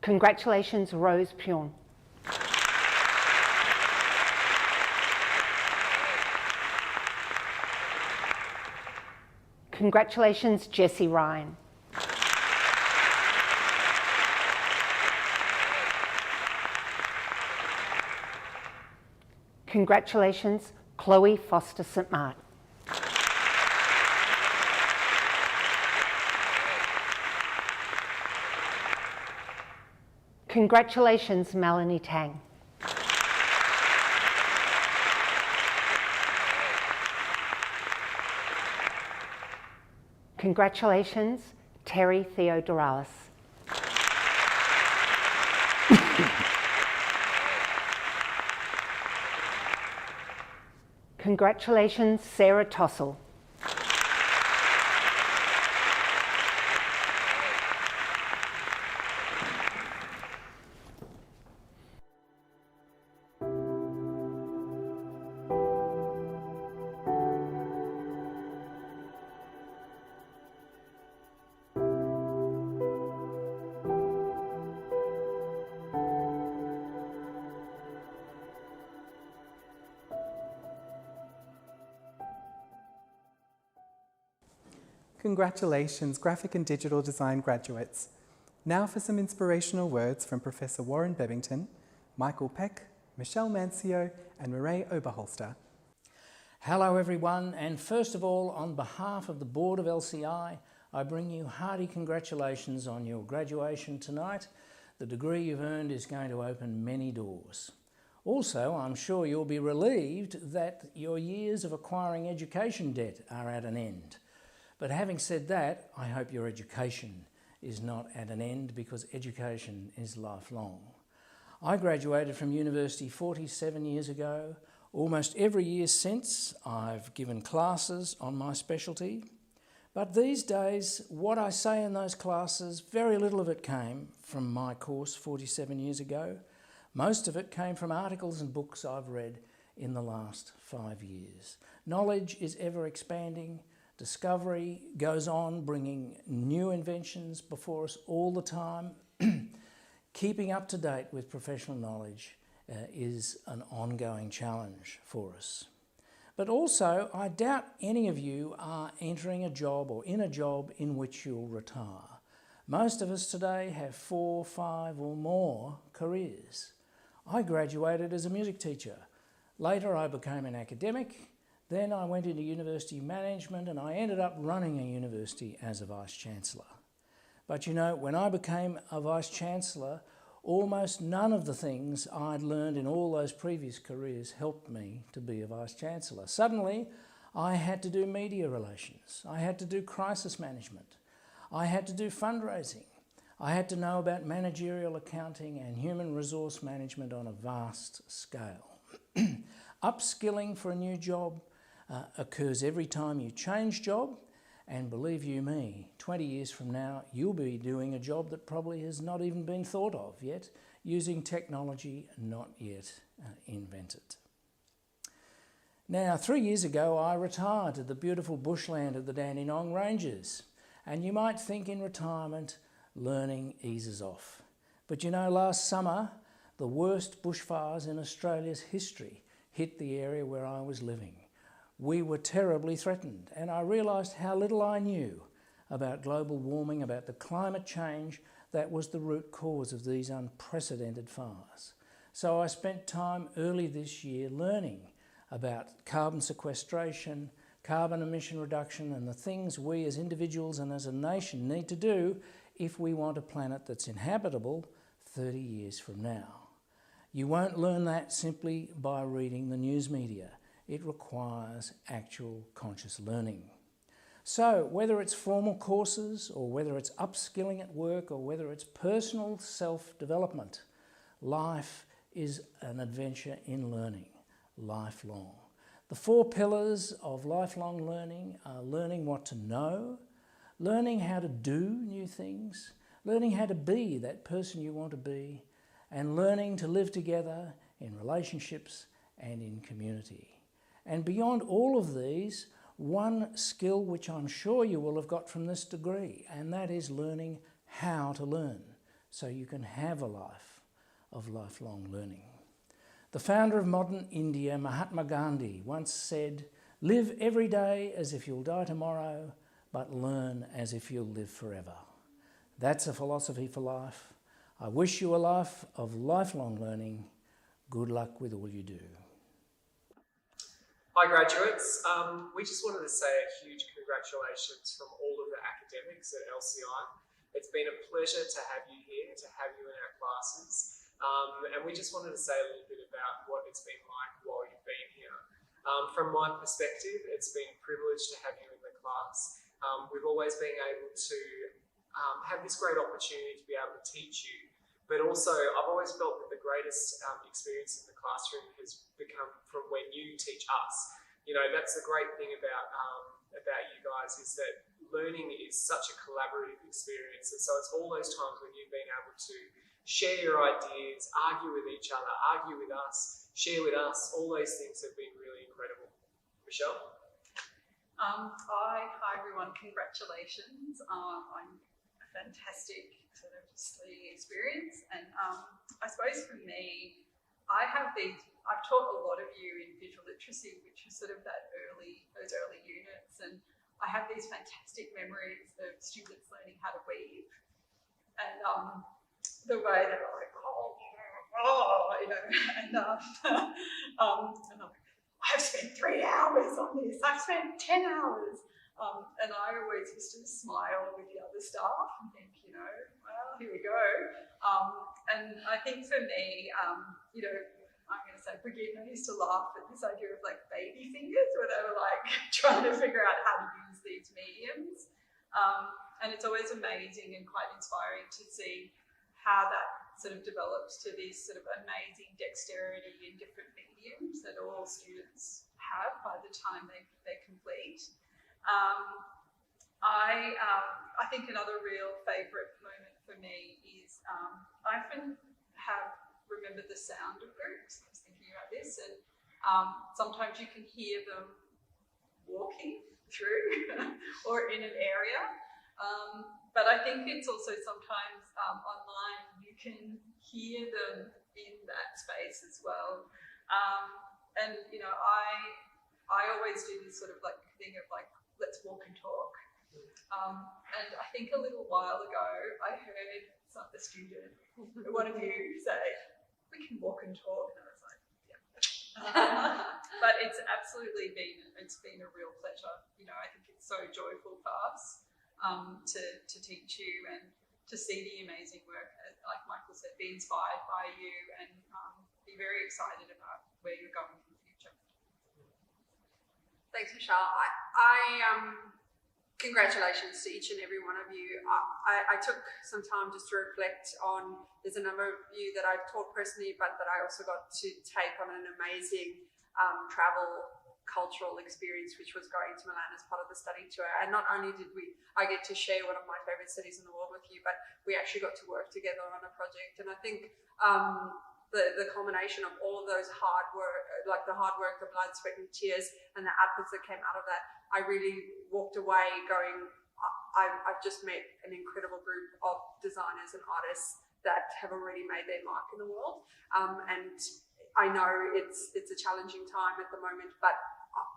Congratulations, Rose Pyon. Congratulations, Jessie Ryan. Congratulations, Chloe Foster St. Martin. Congratulations, Melanie Tang. Congratulations, Terry Theodoralis. Congratulations, Sarah Tossell. Congratulations, graphic and digital design graduates. Now for some inspirational words from Professor Warren Bebbington, Michael Peck, Michelle Mancio and Murray Oberholster. Hello everyone, and first of all, on behalf of the board of LCI, I bring you hearty congratulations on your graduation tonight. The degree you've earned is going to open many doors. Also, I'm sure you'll be relieved that your years of acquiring education debt are at an end. But having said that, I hope your education is not at an end, because education is lifelong. I graduated from university 47 years ago. Almost every year since, I've given classes on my specialty. But these days, what I say in those classes, very little of it came from my course 47 years ago. Most of it came from articles and books I've read in the last 5 years. Knowledge is ever expanding. Discovery goes on, bringing new inventions before us all the time. Keeping up to date with professional knowledge is an ongoing challenge for us. But also, I doubt any of you are entering a job or in a job in which you'll retire. Most of us today have 4, 5 or more careers. I graduated as a music teacher. Later I became an academic. Then I went into university management and I ended up running a university as a Vice-Chancellor. But you know, when I became a Vice-Chancellor, almost none of the things I'd learned in all those previous careers helped me to be a Vice-Chancellor. Suddenly, I had to do media relations. I had to do crisis management. I had to do fundraising. I had to know about managerial accounting and human resource management on a vast scale. Upskilling for a new job occurs every time you change job, and believe you me, 20 years from now you'll be doing a job that probably has not even been thought of yet, using technology not yet invented. Now, 3 years ago I retired to the beautiful bushland of the Dandenong Ranges, and you might think in retirement learning eases off. But you know, last summer the worst bushfires in Australia's history hit the area where I was living. We were terribly threatened, and I realised how little I knew about global warming, about the climate change that was the root cause of these unprecedented fires. So I spent time early this year learning about carbon sequestration, carbon emission reduction, and the things we as individuals and as a nation need to do if we want a planet that's inhabitable 30 years from now. You won't learn that simply by reading the news media. It requires actual conscious learning. So whether it's formal courses or whether it's upskilling at work or whether it's personal self-development, life is an adventure in learning, lifelong. The 4 pillars of lifelong learning are learning what to know, learning how to do new things, learning how to be that person you want to be, and learning to live together in relationships and in community. And beyond all of these, one skill which I'm sure you will have got from this degree, and that is learning how to learn, so you can have a life of lifelong learning. The founder of modern India, Mahatma Gandhi, once said, "Live every day as if you'll die tomorrow, but learn as if you'll live forever." That's a philosophy for life. I wish you a life of lifelong learning. Good luck with all you do. Hi graduates, we just wanted to say a huge congratulations from all of the academics at LCI. It's been a pleasure to have you here, to have you in our classes, And we just wanted to say a little bit about what it's been like while you've been here. From my perspective, it's been a privilege to have you in the class. We've always been able to have this great opportunity to be able to teach you, but also I've always felt that the greatest experience in the classroom has become from when you teach us. You know, that's the great thing about you guys, is that learning is such a collaborative experience, and so it's all those times when you've been able to share your ideas, argue with each other, argue with us, share with us, all those things have been really incredible. Michelle? Hi everyone, congratulations on a fantastic sort of studying experience. And I suppose for me, I've taught a lot of you in visual literacy, which is sort of those early units, and I have these fantastic memories of students learning how to weave, and the way that I'm like, you know, and I'm like, I've spent 3 hours on this, I've spent 10 hours. And I always used to smile with the other staff and think, you know, well, here we go. And I think for me, you know, I'm going to say, Brigitte and I used to laugh at this idea of like baby fingers, where they were like trying to figure out how to use these mediums. And it's always amazing and quite inspiring to see how that sort of develops to this sort of amazing dexterity in different mediums that all students have by the time they complete. I think another real favourite moment for me is I often remembered the sound of groups. I was thinking about this, and sometimes you can hear them walking through or in an area. But I think it's also sometimes online you can hear them in that space as well. And you know, I always do this sort of like thing of like, let's walk and talk. And I think a little while ago I heard a student, one of you, say, we can walk and talk, and I was like, yeah. But it's absolutely been a real pleasure. You know, I think it's so joyful for us to teach you and to see the amazing work, like Michael said, be inspired by you and be very excited about where you're going in the future. Thanks, Michelle. Congratulations to each and every one of you. I took some time just to reflect on, there's a number of you that I've taught personally, but that I also got to take on an amazing travel cultural experience, which was going to Milan as part of the study tour. And not only did I get to share one of my favorite cities in the world with you, but we actually got to work together on a project. And I think the culmination of all of those hard work, the blood, sweat and tears, and the outputs that came out of that, I really walked away going, I've just met an incredible group of designers and artists that have already made their mark in the world. And I know it's a challenging time at the moment, but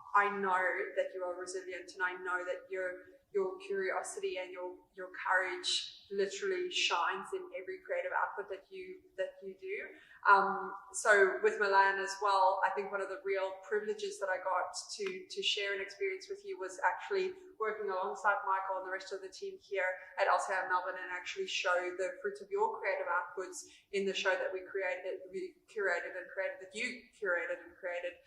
I know that you are resilient, and I know that your curiosity and your courage literally shines in every creative output that you do. So with Milan as well, I think one of the real privileges that I got to share an experience with you was actually working alongside Michael and the rest of the team here at LCI Melbourne, and actually show the fruits of your creative outputs in the show that you curated and created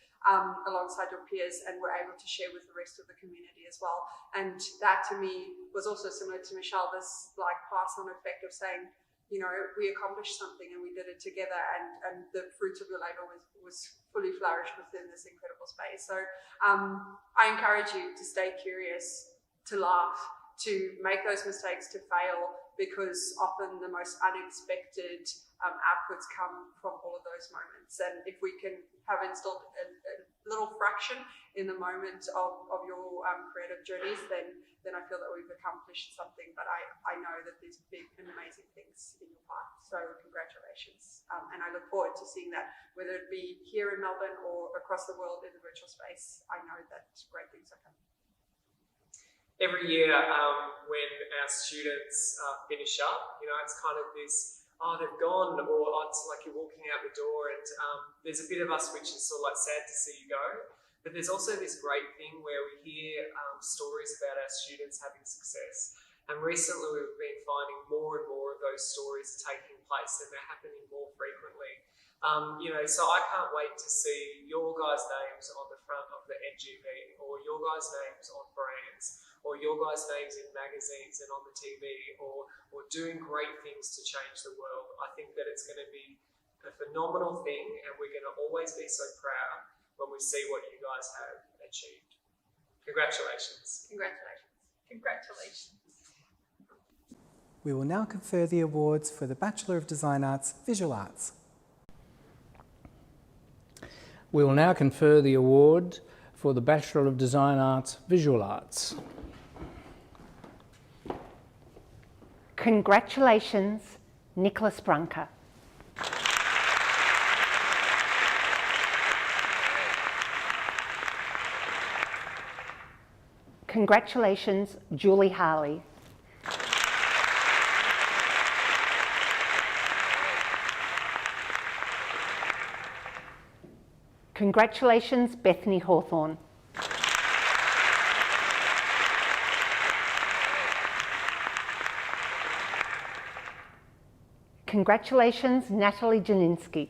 alongside your peers, and were able to share with the rest of the community as well. And that to me was also similar to Michelle, this like pass on effect of saying, you know, we accomplished something and we did it together, and the fruits of your labor was fully flourished within this incredible space. So I encourage you to stay curious, to laugh, to make those mistakes, to fail, because often the most unexpected outputs come from all of those moments. And if we can have instilled a little fraction in the moment of your creative journeys, then I feel that we've accomplished something. But I know that there's big and amazing things in your path. So congratulations. And I look forward to seeing that, whether it be here in Melbourne or across the world in the virtual space. I know that great things are coming. Every year when our students finish up, you know, it's kind of this, oh, they've gone, or it's like you're walking out the door, and there's a bit of us which is sort of like sad to see you go. But there's also this great thing where we hear stories about our students having success. And recently we've been finding more and more of those stories taking place, and they're happening more frequently. So I can't wait to see your guys' names on the front of the NGV, or your guys' names on brands, or your guys' names in magazines and on the TV, or doing great things to change the world. I think that it's going to be a phenomenal thing, and we're going to always be so proud when we see what you guys have achieved. Congratulations. Congratulations. Congratulations. We will now confer the awards for the Bachelor of Design Arts, Visual Arts. We will now confer the award for the Bachelor of Design Arts, Visual Arts. Congratulations, Nicholas Brunker. Congratulations, Julie Harley. Congratulations, Bethany Hawthorne. Congratulations, Natalie Janinski.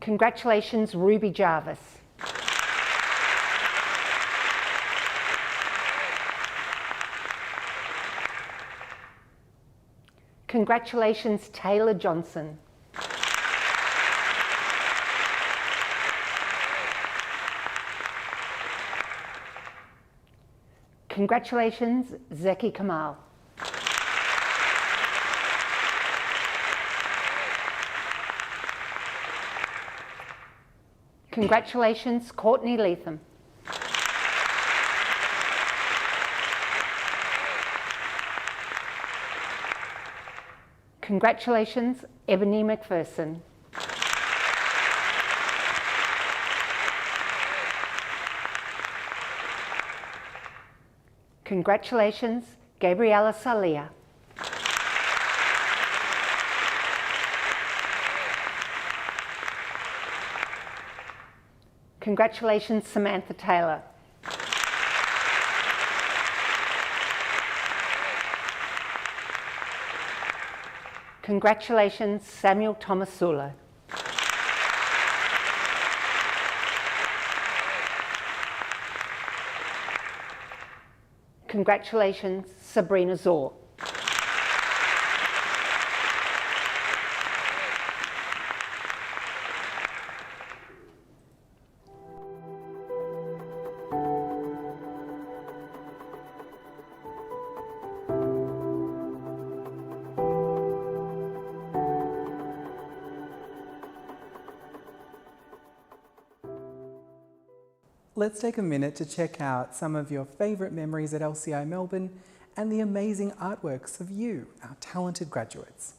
Congratulations, Ruby Jarvis. Congratulations, Taylor Johnson. Congratulations, Zeki Kamal. Congratulations, Courtney Leatham. Congratulations, Ebony McPherson. Congratulations, Gabriella Salia. Congratulations, Samantha Taylor. Congratulations, Samuel Tomasulo. Congratulations, Sabrina Zor. Let's take a minute to check out some of your favourite memories at LCI Melbourne and the amazing artworks of you, our talented graduates.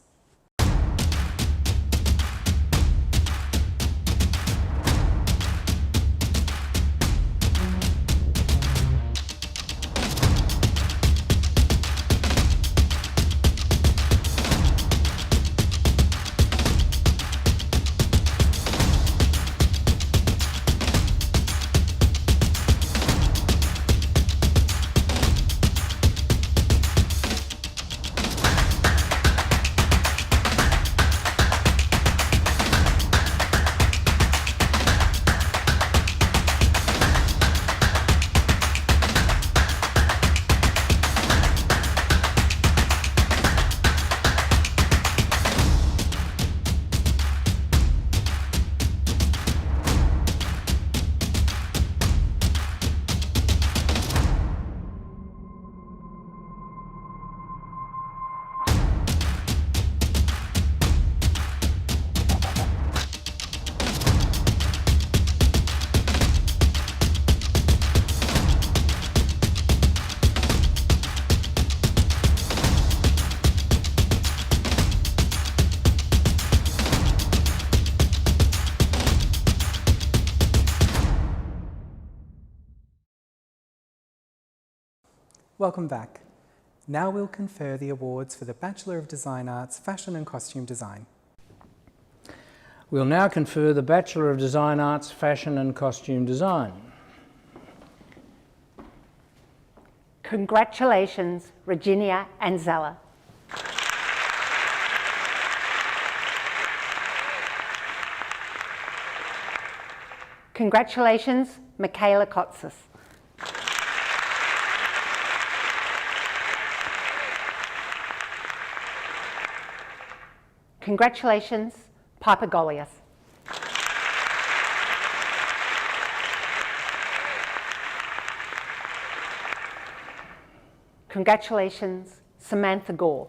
Welcome back. Now we'll confer the awards for the Bachelor of Design Arts, Fashion and Costume Design. We'll now confer the Bachelor of Design Arts, Fashion and Costume Design. Congratulations, Virginia and Zella. Congratulations, Michaela Kotsis. Congratulations, Piper Goliath. Congratulations, Samantha Gore.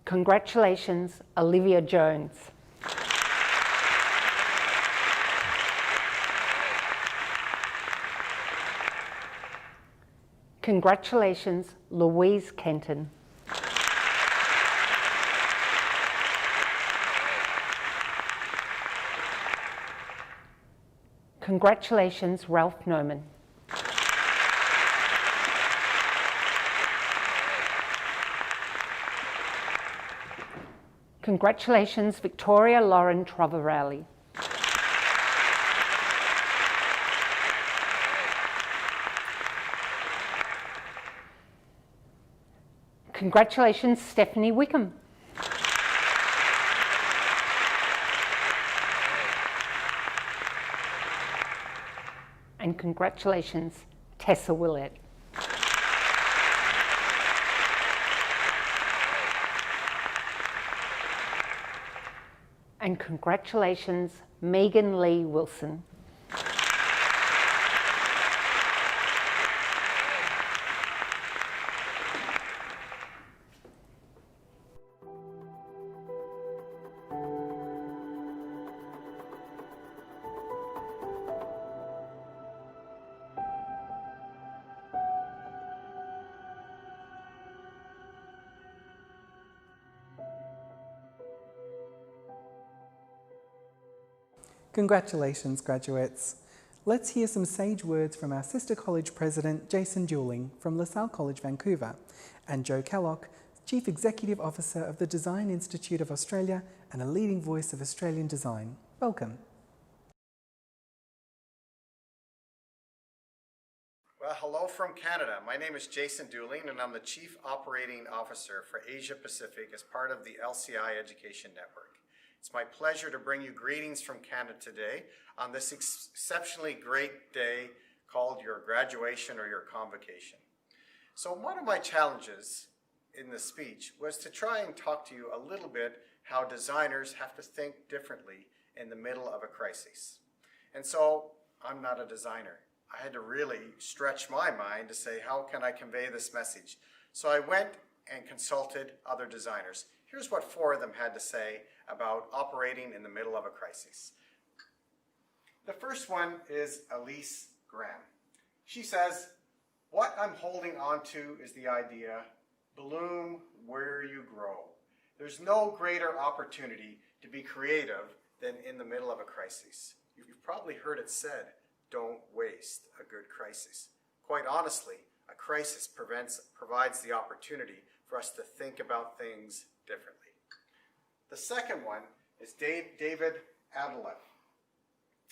Congratulations, Olivia Jones. Congratulations, Louise Kenton. Congratulations, Ralph Noman. Congratulations, Victoria Lauren Trovarelli. Congratulations, Stephanie Wickham. And congratulations, Tessa Willett. And congratulations, Megan Lee Wilson. Congratulations, graduates. Let's hear some sage words from our sister college president, Jason Dewling from LaSalle College, Vancouver, and Joe Kellock, Chief Executive Officer of the Design Institute of Australia and a leading voice of Australian design. Welcome. Well, hello from Canada. My name is Jason Dewling and I'm the Chief Operating Officer for Asia Pacific as part of the LCI Education Network. It's my pleasure to bring you greetings from Canada today on this exceptionally great day called your graduation or your convocation. So one of my challenges in this speech was to try and talk to you a little bit how designers have to think differently in the middle of a crisis. And so I'm not a designer. I had to really stretch my mind to say, how can I convey this message? So I went and consulted other designers. Here's what 4 of them had to say about operating in the middle of a crisis. The first one is Elise Graham. She says, what I'm holding on to is the idea, bloom where you grow. There's no greater opportunity to be creative than in the middle of a crisis. You've probably heard it said, don't waste a good crisis. Quite honestly, a crisis provides the opportunity for us to think about things differently. The second one is David Adeleff.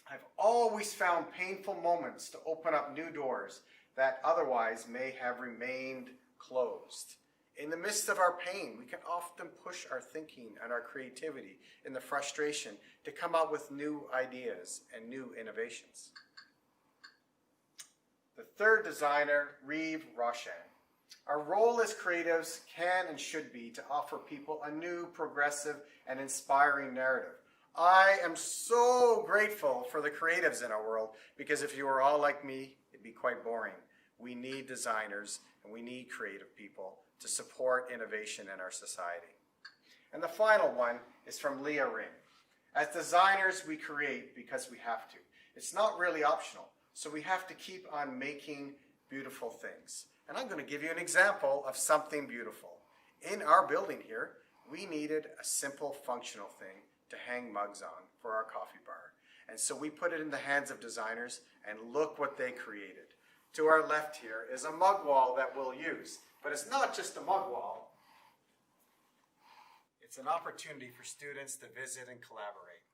I've always found painful moments to open up new doors that otherwise may have remained closed. In the midst of our pain, we can often push our thinking and our creativity in the frustration to come up with new ideas and new innovations. The third designer, Reeve Roshan. Our role as creatives can and should be to offer people a new, progressive, and inspiring narrative. I am so grateful for the creatives in our world because if you were all like me, it'd be quite boring. We need designers and we need creative people to support innovation in our society. And the final one is from Leah Ring. As designers, we create because we have to. It's not really optional, so we have to keep on making beautiful things. And I'm going to give you an example of something beautiful. In our building here, we needed a simple functional thing to hang mugs on for our coffee bar. And so we put it in the hands of designers and look what they created. To our left here is a mug wall that we'll use. But it's not just a mug wall. It's an opportunity for students to visit and collaborate.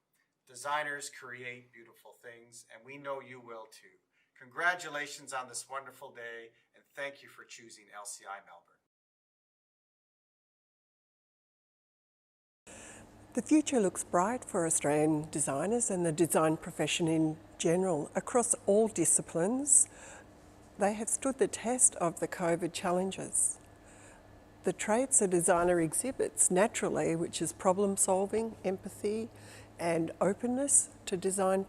Designers create beautiful things, and we know you will too. Congratulations on this wonderful day, and thank you for choosing LCI Melbourne. The future looks bright for Australian designers and the design profession in general. Across all disciplines, they have stood the test of the COVID challenges. The traits a designer exhibits naturally, which is problem solving, empathy, and openness to design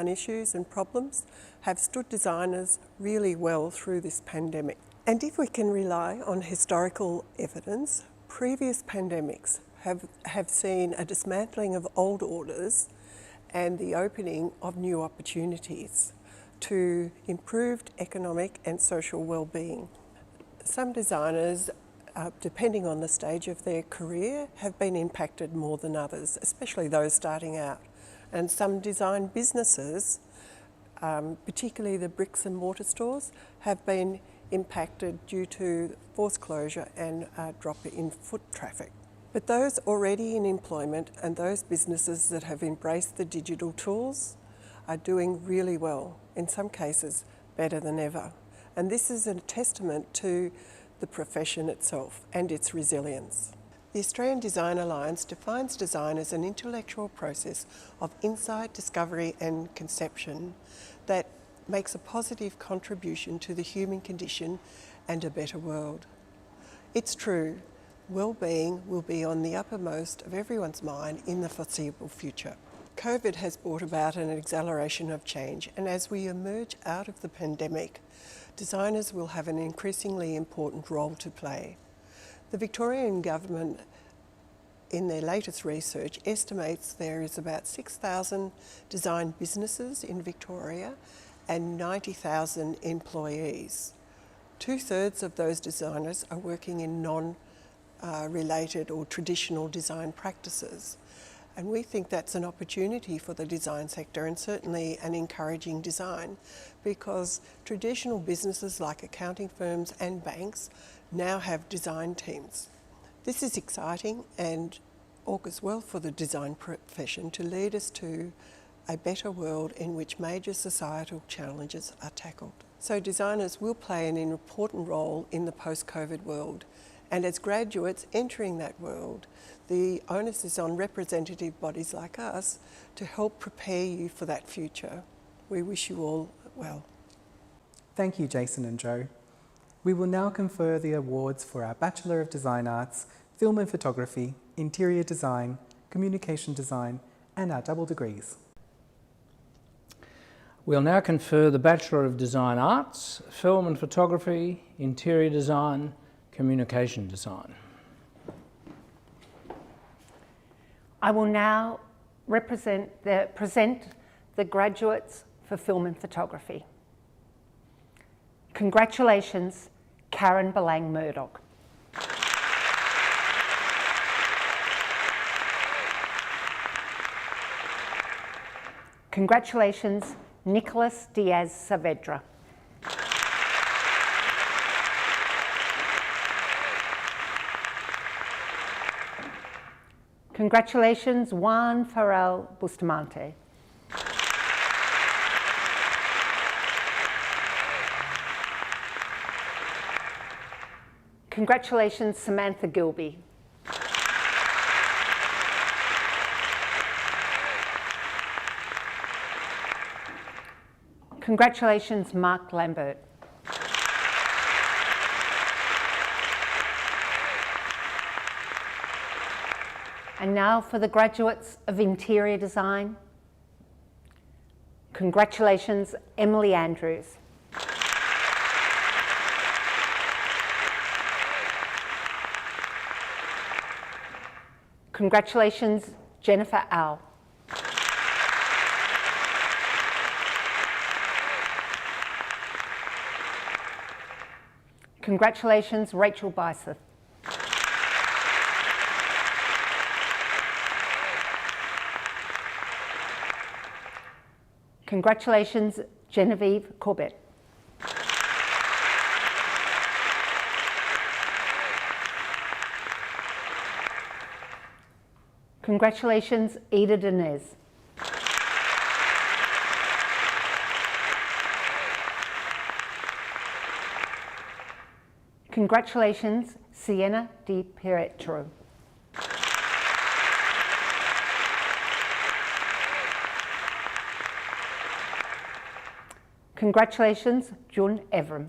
issues and problems, have stood designers really well through this pandemic. And if we can rely on historical evidence, previous pandemics have seen a dismantling of old orders and the opening of new opportunities to improved economic and social well-being. Some designers, depending on the stage of their career, have been impacted more than others, especially those starting out. And some design businesses, particularly the bricks and mortar stores, have been impacted due to forced closure and a drop in foot traffic. But those already in employment and those businesses that have embraced the digital tools are doing really well, in some cases better than ever. And this is a testament to the profession itself and its resilience. The Australian Design Alliance defines design as an intellectual process of insight, discovery and conception that makes a positive contribution to the human condition and a better world. It's true, well-being will be on the uppermost of everyone's mind in the foreseeable future. COVID has brought about an acceleration of change, and as we emerge out of the pandemic, designers will have an increasingly important role to play. The Victorian Government, in their latest research, estimates there is about 6,000 design businesses in Victoria and 90,000 employees. 2/3 of those designers are working in non-related or traditional design practices. And we think that's an opportunity for the design sector and certainly an encouraging design, because traditional businesses like accounting firms and banks now have design teams. This is exciting and augurs well for the design profession to lead us to a better world in which major societal challenges are tackled. So designers will play an important role in the post-COVID world. And as graduates entering that world, the onus is on representative bodies like us to help prepare you for that future. We wish you all well. Thank you, Jason and Joe. We will now confer the awards for our Bachelor of Design Arts, Film and Photography, Interior Design, Communication Design, and our double degrees. We'll now confer the Bachelor of Design Arts, Film and Photography, Interior Design, Communication Design. I will now present the graduates for Film and Photography. Congratulations, Karen Belang Murdoch. Congratulations, Nicholas Diaz Saavedra. Congratulations, Juan Farrell Bustamante. Congratulations, Samantha Gilby. Congratulations, Mark Lambert. And now for the graduates of Interior Design. Congratulations, Emily Andrews. Congratulations, Jennifer Au. Congratulations, Rachel Byseth. Congratulations, Genevieve Corbett. Congratulations, Ida Dinez. Congratulations, Sienna Di Pietro. Congratulations, Jun Evram.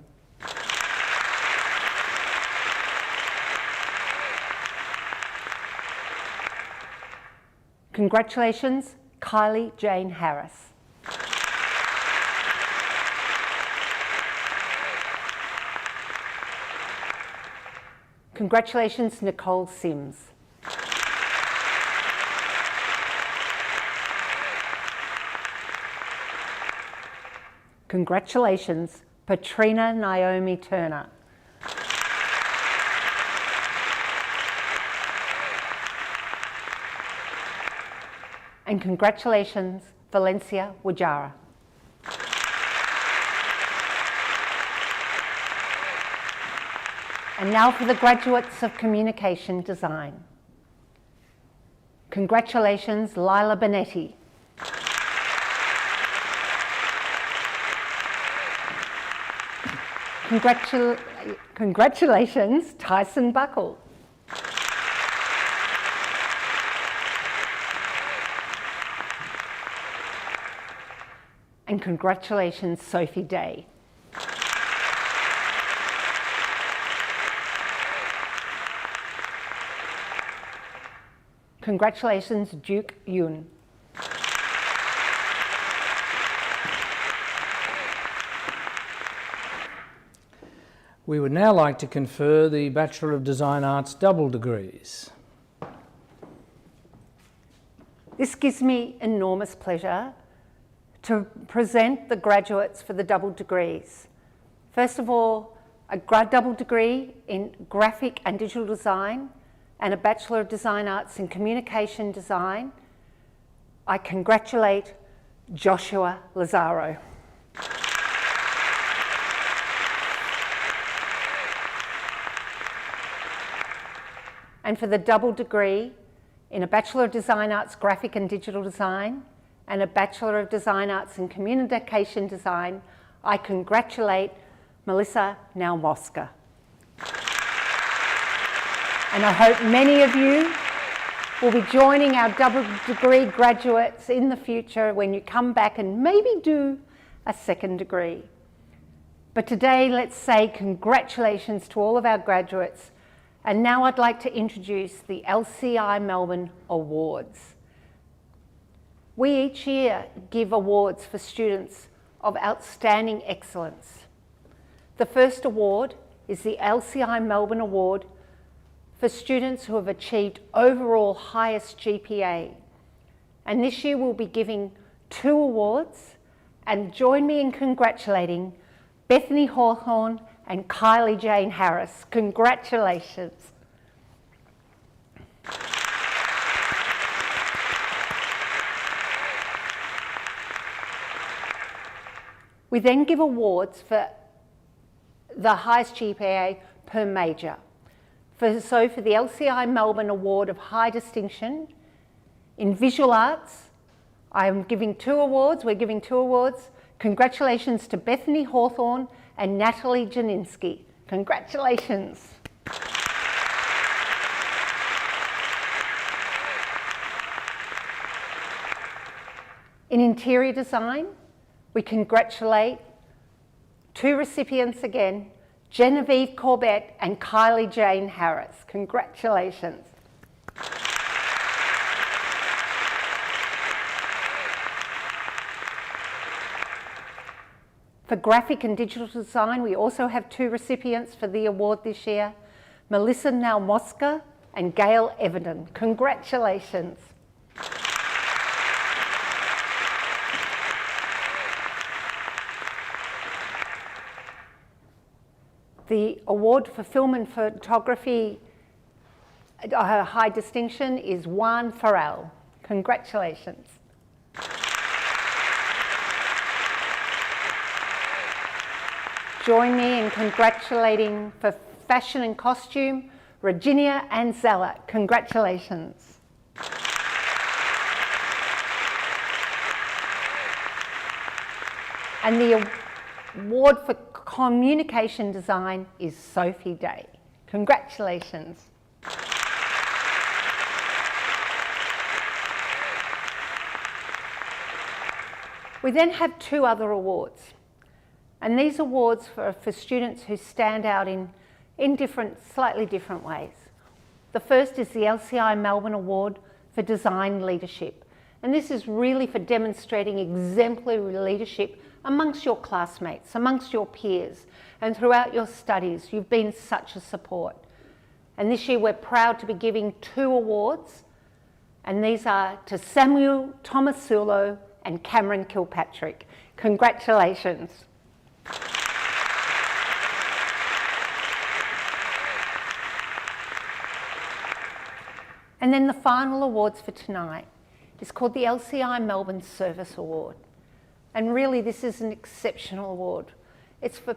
Congratulations, Kylie Jane Harris. Congratulations, Nicole Sims. Congratulations, Patrina Naomi Turner. And congratulations, Valencia Wajara. And now for the graduates of Communication Design. Congratulations, Lila Benetti. Congratulations, Tyson Buckle. And congratulations, Sophie Day. Congratulations, Duke Yun. We would now like to confer the Bachelor of Design Arts double degrees. This gives me enormous pleasure to present the graduates for the double degrees. First of all, a double degree in graphic and digital design and a Bachelor of Design Arts in Communication Design. I congratulate Joshua Lazaro. And for the double degree in a Bachelor of Design Arts Graphic and Digital Design and a Bachelor of Design Arts in Communication Design, I congratulate Melissa Naumoska. And I hope many of you will be joining our double degree graduates in the future when you come back and maybe do a second degree. But today, let's say congratulations to all of our graduates. And now I'd like to introduce the LCI Melbourne Awards. We each year give awards for students of outstanding excellence. The first award is the LCI Melbourne Award for students who have achieved overall highest GPA. And this year we'll be giving 2 awards, and join me in congratulating Bethany Hawthorne and Kylie Jane Harris. Congratulations. We then give awards for the highest GPA per major. So for the LCI Melbourne Award of High Distinction in Visual Arts, I'm giving 2 awards. We're giving 2 awards. Congratulations to Bethany Hawthorne and Natalie Janinski. Congratulations. In Interior Design, we congratulate 2 recipients again, Genevieve Corbett and Kylie Jane Harris. Congratulations. For Graphic and Digital Design, we also have 2 recipients for the award this year, Melissa Naumoska and Gail Everton. Congratulations. The award for Film and Photography High Distinction is Juan Farrell. Congratulations. Join me in congratulating for Fashion and Costume, Virginia and Zella. Congratulations. And the award for communication design is Sophie Day. Congratulations. We then have 2 other awards. And these awards are for students who stand out in slightly different ways. The first is the LCI Melbourne Award for Design Leadership. And this is really for demonstrating exemplary leadership amongst your classmates, amongst your peers, and throughout your studies. You've been such a support. And this year we're proud to be giving 2 awards, and these are to Samuel Tomasulo and Cameron Kilpatrick. Congratulations. And then the final awards for tonight is called the LCI Melbourne Service Award. And really this is an exceptional award. It's for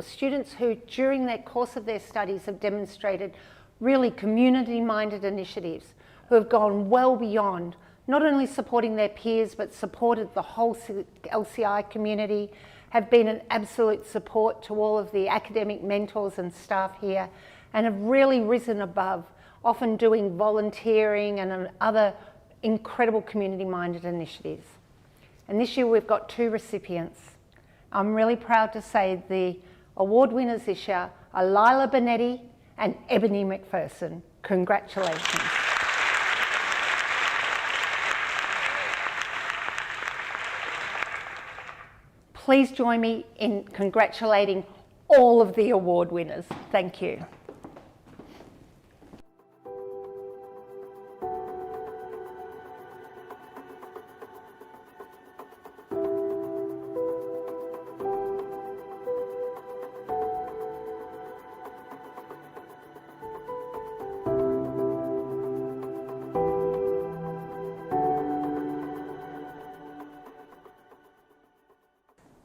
students who during the course of their studies have demonstrated really community-minded initiatives, who have gone well beyond not only supporting their peers but supported the whole LCI community, have been an absolute support to all of the academic mentors and staff here, and have really risen above, often doing volunteering and other incredible community-minded initiatives. And this year we've got 2 recipients. I'm really proud to say the award winners this year are Lila Benetti and Ebony McPherson. Congratulations. Please join me in congratulating all of the award winners. Thank you.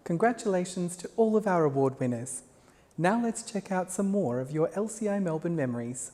Congratulations to all of our award winners. Now let's check out some more of your LCI Melbourne memories.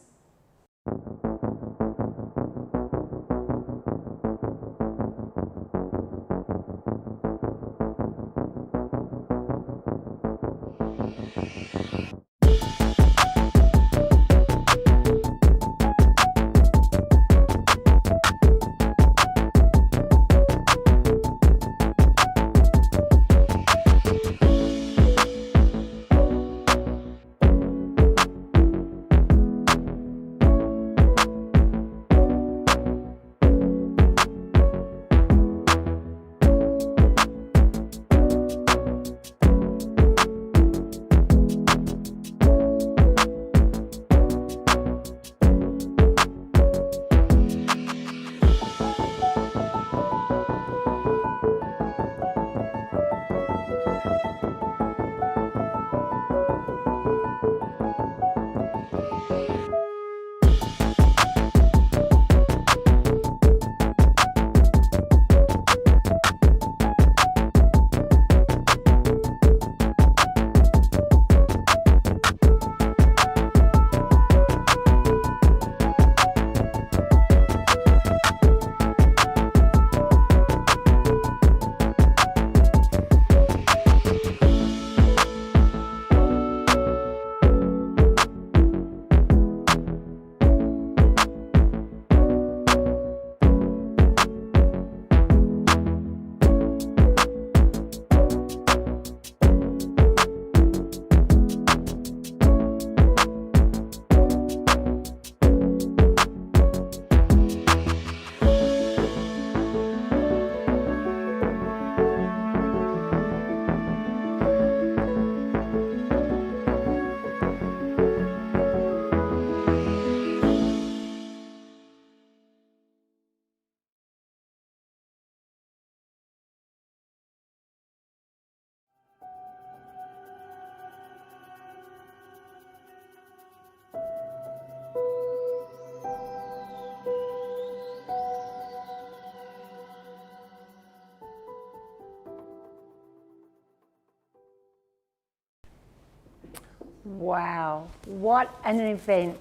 Wow, what an event.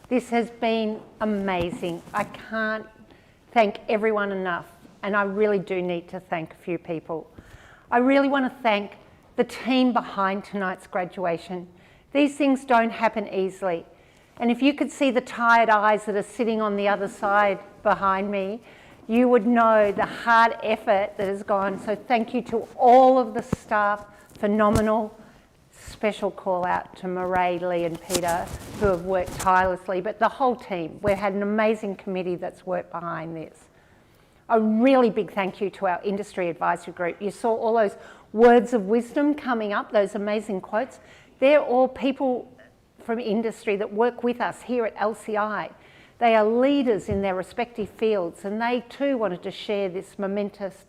This has been amazing. I can't thank everyone enough, and I really do need to thank a few people. I really want to thank the team behind tonight's graduation. These things don't happen easily. And if you could see the tired eyes that are sitting on the other side behind me, you would know the hard effort that has gone. So thank you to all of the staff, phenomenal. Special call out to Murray, Lee and Peter who have worked tirelessly, but the whole team. We've had an amazing committee that's worked behind this. A really big thank you to our industry advisory group. You saw all those words of wisdom coming up, those amazing quotes. They're all people from industry that work with us here at LCI. They are leaders in their respective fields, and they too wanted to share this momentous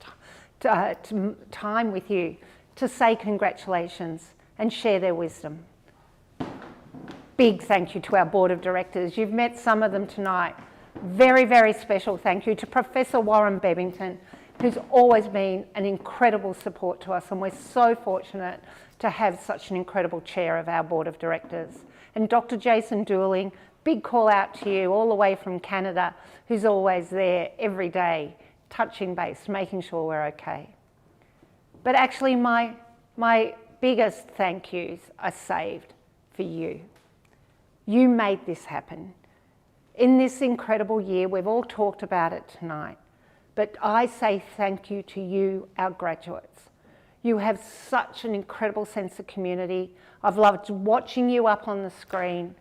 time with you to say congratulations and share their wisdom. Big thank you to our board of directors. You've met some of them tonight. Very, very special thank you to Professor Warren Bebbington, who's always been an incredible support to us, and we're so fortunate to have such an incredible chair of our board of directors. And Dr. Jason Dooling, big call out to you all the way from Canada, who's always there every day, touching base, making sure we're okay. But actually my biggest thank yous are saved for you. You made this happen. In this incredible year, we've all talked about it tonight, but I say thank you to you, our graduates. You have such an incredible sense of community. I've loved watching you up on the screen,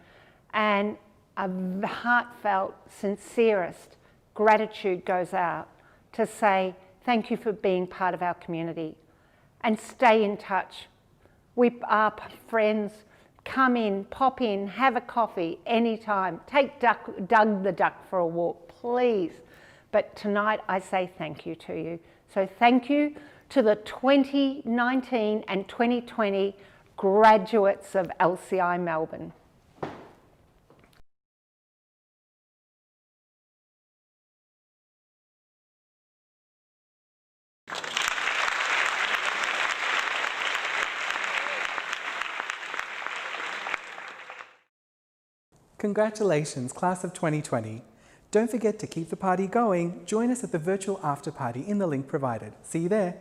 and a heartfelt, sincerest gratitude goes out to say thank you for being part of our community, and stay in touch. We are friends. Come in, pop in, have a coffee anytime. Take Doug the duck for a walk, please. But tonight I say thank you to you. So thank you to the 2019 and 2020 graduates of LCI Melbourne. Congratulations, class of 2020. Don't forget to keep the party going. Join us at the virtual after party in the link provided. See you there.